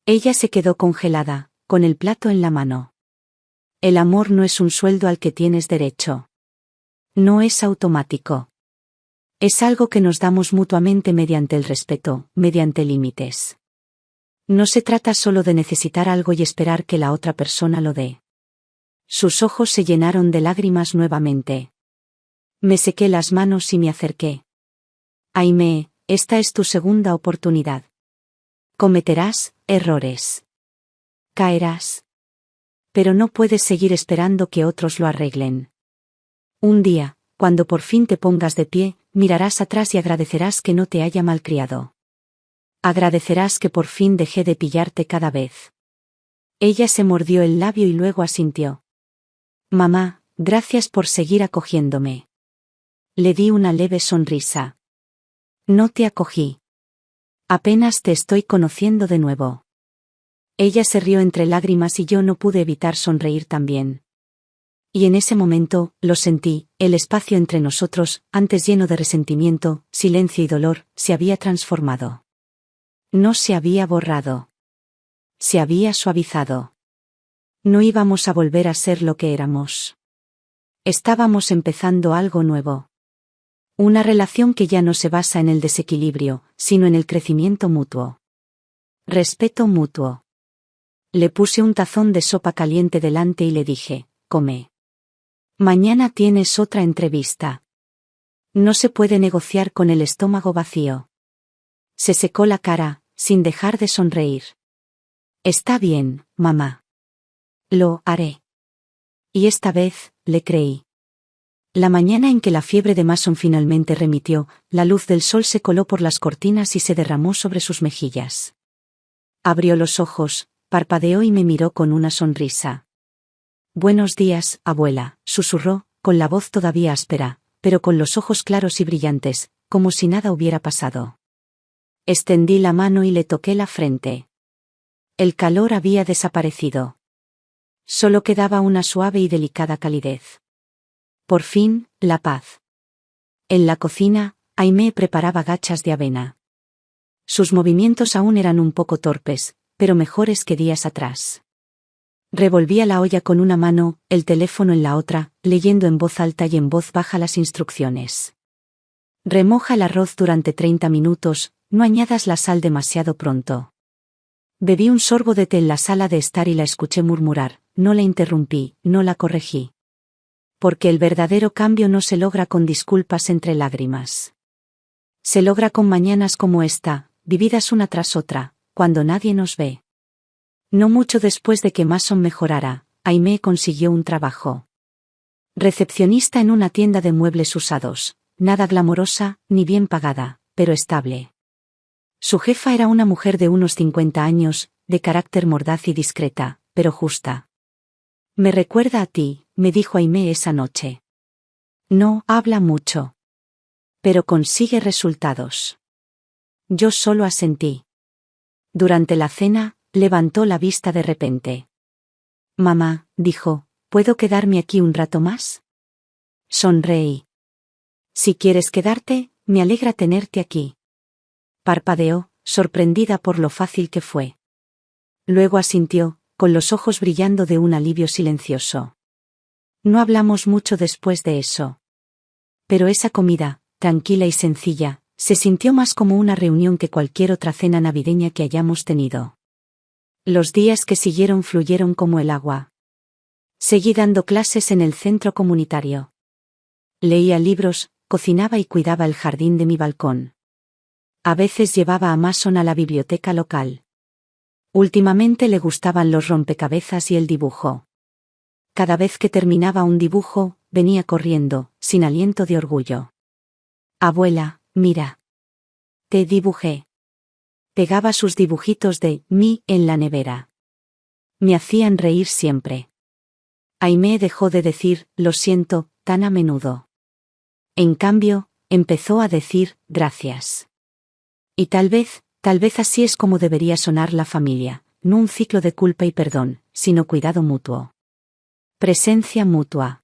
Ella se quedó congelada, con el plato en la mano. El amor no es un sueldo al que tienes derecho. No es automático. Es algo que nos damos mutuamente mediante el respeto, mediante límites. No se trata solo de necesitar algo y esperar que la otra persona lo dé. Sus ojos se llenaron de lágrimas nuevamente. Me sequé las manos y me acerqué. Aimee, esta es tu segunda oportunidad. Cometerás errores. Caerás. Pero no puedes seguir esperando que otros lo arreglen. Un día, cuando por fin te pongas de pie, mirarás atrás y agradecerás que no te haya malcriado. Agradecerás que por fin dejé de pillarte cada vez. Ella se mordió el labio y luego asintió. Mamá, gracias por seguir acogiéndome. Le di una leve sonrisa. No te acogí. Apenas te estoy conociendo de nuevo. Ella se rió entre lágrimas y yo no pude evitar sonreír también. Y en ese momento, lo sentí, el espacio entre nosotros, antes lleno de resentimiento, silencio y dolor, se había transformado. No se había borrado. Se había suavizado. No íbamos a volver a ser lo que éramos. Estábamos empezando algo nuevo. Una relación que ya no se basa en el desequilibrio, sino en el crecimiento mutuo. Respeto mutuo. Le puse un tazón de sopa caliente delante y le dije, come. Mañana tienes otra entrevista. No se puede negociar con el estómago vacío. Se secó la cara, sin dejar de sonreír. Está bien, mamá. Lo haré. Y esta vez, le creí. La mañana en que la fiebre de Mason finalmente remitió, la luz del sol se coló por las cortinas y se derramó sobre sus mejillas. Abrió los ojos, parpadeó y me miró con una sonrisa. Buenos días, abuela, susurró, con la voz todavía áspera, pero con los ojos claros y brillantes, como si nada hubiera pasado. Extendí la mano y le toqué la frente. El calor había desaparecido. Solo quedaba una suave y delicada calidez. Por fin, la paz. En la cocina, Aimee preparaba gachas de avena. Sus movimientos aún eran un poco torpes, pero mejores que días atrás. Revolvía la olla con una mano, el teléfono en la otra, leyendo en voz alta y en voz baja las instrucciones. Remoja el arroz durante 30 minutos, no añadas la sal demasiado pronto. Bebí un sorbo de té en la sala de estar y la escuché murmurar, no la interrumpí, no la corregí. Porque el verdadero cambio no se logra con disculpas entre lágrimas. Se logra con mañanas como esta, vividas una tras otra, cuando nadie nos ve. No mucho después de que Mason mejorara, Aimee consiguió un trabajo. Recepcionista en una tienda de muebles usados, nada glamorosa, ni bien pagada, pero estable. Su jefa era una mujer de unos 50 años, de carácter mordaz y discreta, pero justa. Me recuerda a ti, me dijo Aimee esa noche. No habla mucho. Pero consigue resultados. Yo solo asentí. Durante la cena, levantó la vista de repente. Mamá, dijo, ¿puedo quedarme aquí un rato más? Sonreí. Si quieres quedarte, me alegra tenerte aquí. Parpadeó, sorprendida por lo fácil que fue. Luego asintió, con los ojos brillando de un alivio silencioso. No hablamos mucho después de eso. Pero esa comida, tranquila y sencilla, se sintió más como una reunión que cualquier otra cena navideña que hayamos tenido. Los días que siguieron fluyeron como el agua. Seguí dando clases en el centro comunitario. Leía libros, cocinaba y cuidaba el jardín de mi balcón. A veces llevaba a Mason a la biblioteca local. Últimamente le gustaban los rompecabezas y el dibujo. Cada vez que terminaba un dibujo, venía corriendo, sin aliento de orgullo. Abuela, mira. Te dibujé. Pegaba sus dibujitos de mí en la nevera. Me hacían reír siempre. Aimee dejó de decir, lo siento, tan a menudo. En cambio, empezó a decir, gracias. Y tal vez así es como debería sonar la familia, no un ciclo de culpa y perdón, sino cuidado mutuo. Presencia mutua.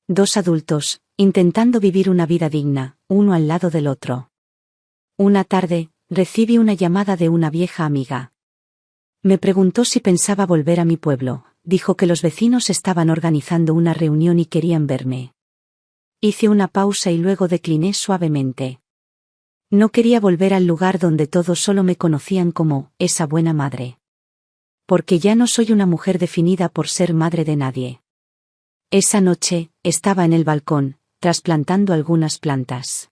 Dos adultos, intentando vivir una vida digna, uno al lado del otro. Una tarde, recibí una llamada de una vieja amiga. Me preguntó si pensaba volver a mi pueblo, dijo que los vecinos estaban organizando una reunión y querían verme. Hice una pausa y luego decliné suavemente. No quería volver al lugar donde todos solo me conocían como esa buena madre. Porque ya no soy una mujer definida por ser madre de nadie. Esa noche, estaba en el balcón, trasplantando algunas plantas.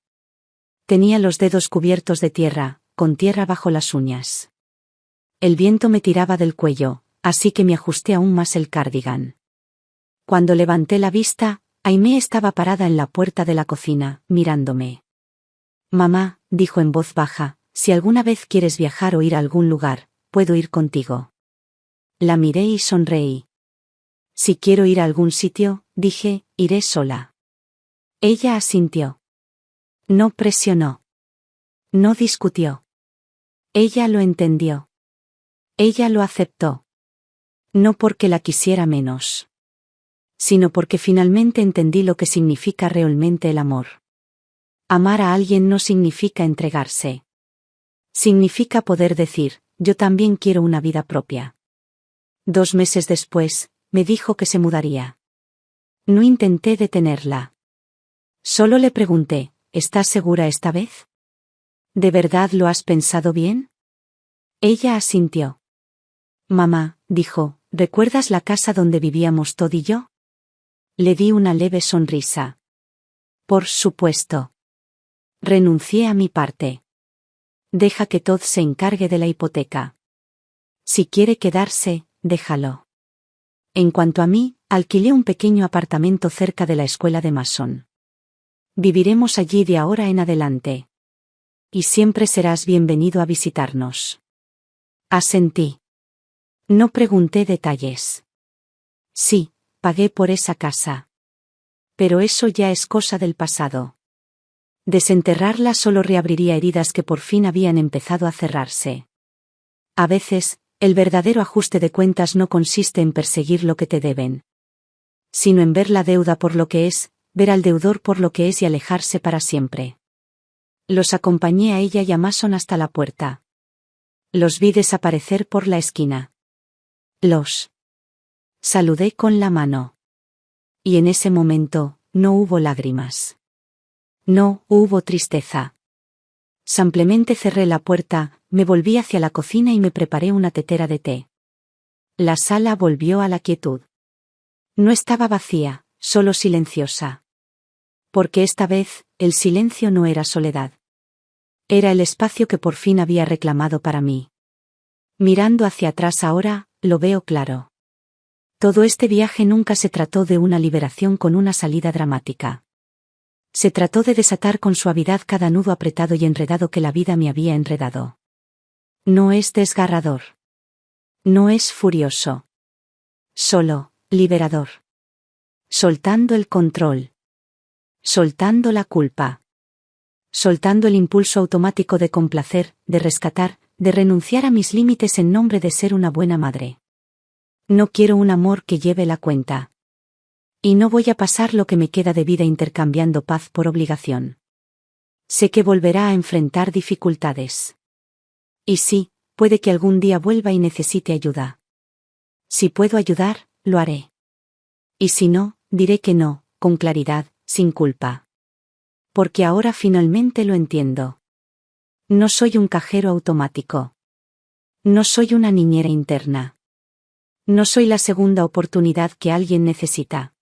Tenía los dedos cubiertos de tierra, con tierra bajo las uñas. El viento me tiraba del cuello, así que me ajusté aún más el cardigan. Cuando levanté la vista, Aimee estaba parada en la puerta de la cocina, mirándome. Mamá, dijo en voz baja, si alguna vez quieres viajar o ir a algún lugar, puedo ir contigo. La miré y sonreí. Si quiero ir a algún sitio, dije, iré sola. Ella asintió. No presionó. No discutió. Ella lo entendió. Ella lo aceptó. No porque la quisiera menos, sino porque finalmente entendí lo que significa realmente el amor. Amar a alguien no significa entregarse. Significa poder decir, yo también quiero una vida propia. 2 meses después, me dijo que se mudaría. No intenté detenerla. Solo le pregunté, ¿estás segura esta vez? ¿De verdad lo has pensado bien? Ella asintió. Mamá, dijo, ¿recuerdas la casa donde vivíamos Todd y yo? Le di una leve sonrisa. Por supuesto. Renuncié a mi parte. Deja que Todd se encargue de la hipoteca. Si quiere quedarse, déjalo. En cuanto a mí, alquilé un pequeño apartamento cerca de la escuela de Mason. Viviremos allí de ahora en adelante. Y siempre serás bienvenido a visitarnos. Asentí. No pregunté detalles. Sí, pagué por esa casa. Pero eso ya es cosa del pasado. Desenterrarla solo reabriría heridas que por fin habían empezado a cerrarse. A veces, el verdadero ajuste de cuentas no consiste en perseguir lo que te deben, sino en ver la deuda por lo que es, ver al deudor por lo que es y alejarse para siempre. Los acompañé a ella y a Mason hasta la puerta. Los vi desaparecer por la esquina. Los saludé con la mano. Y en ese momento, no hubo lágrimas. No hubo tristeza. Simplemente cerré la puerta, me volví hacia la cocina y me preparé una tetera de té. La sala volvió a la quietud. No estaba vacía, solo silenciosa. Porque esta vez, el silencio no era soledad. Era el espacio que por fin había reclamado para mí. Mirando hacia atrás ahora, lo veo claro. Todo este viaje nunca se trató de una liberación con una salida dramática. Se trató de desatar con suavidad cada nudo apretado y enredado que la vida me había enredado. No es desgarrador. No es furioso. Solo, liberador. Soltando el control. Soltando la culpa. Soltando el impulso automático de complacer, de rescatar, de renunciar a mis límites en nombre de ser una buena madre. No quiero un amor que lleve la cuenta. Y no voy a pasar lo que me queda de vida intercambiando paz por obligación. Sé que volverá a enfrentar dificultades. Y sí, puede que algún día vuelva y necesite ayuda. Si puedo ayudar, lo haré. Y si no, diré que no, con claridad, sin culpa. Porque ahora finalmente lo entiendo. No soy un cajero automático. No soy una niñera interna. No soy la segunda oportunidad que alguien necesita.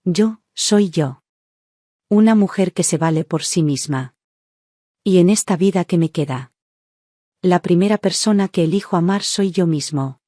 Yo, soy yo. Una mujer que se vale por sí misma. Y en esta vida que me queda, la primera persona que elijo amar soy yo mismo.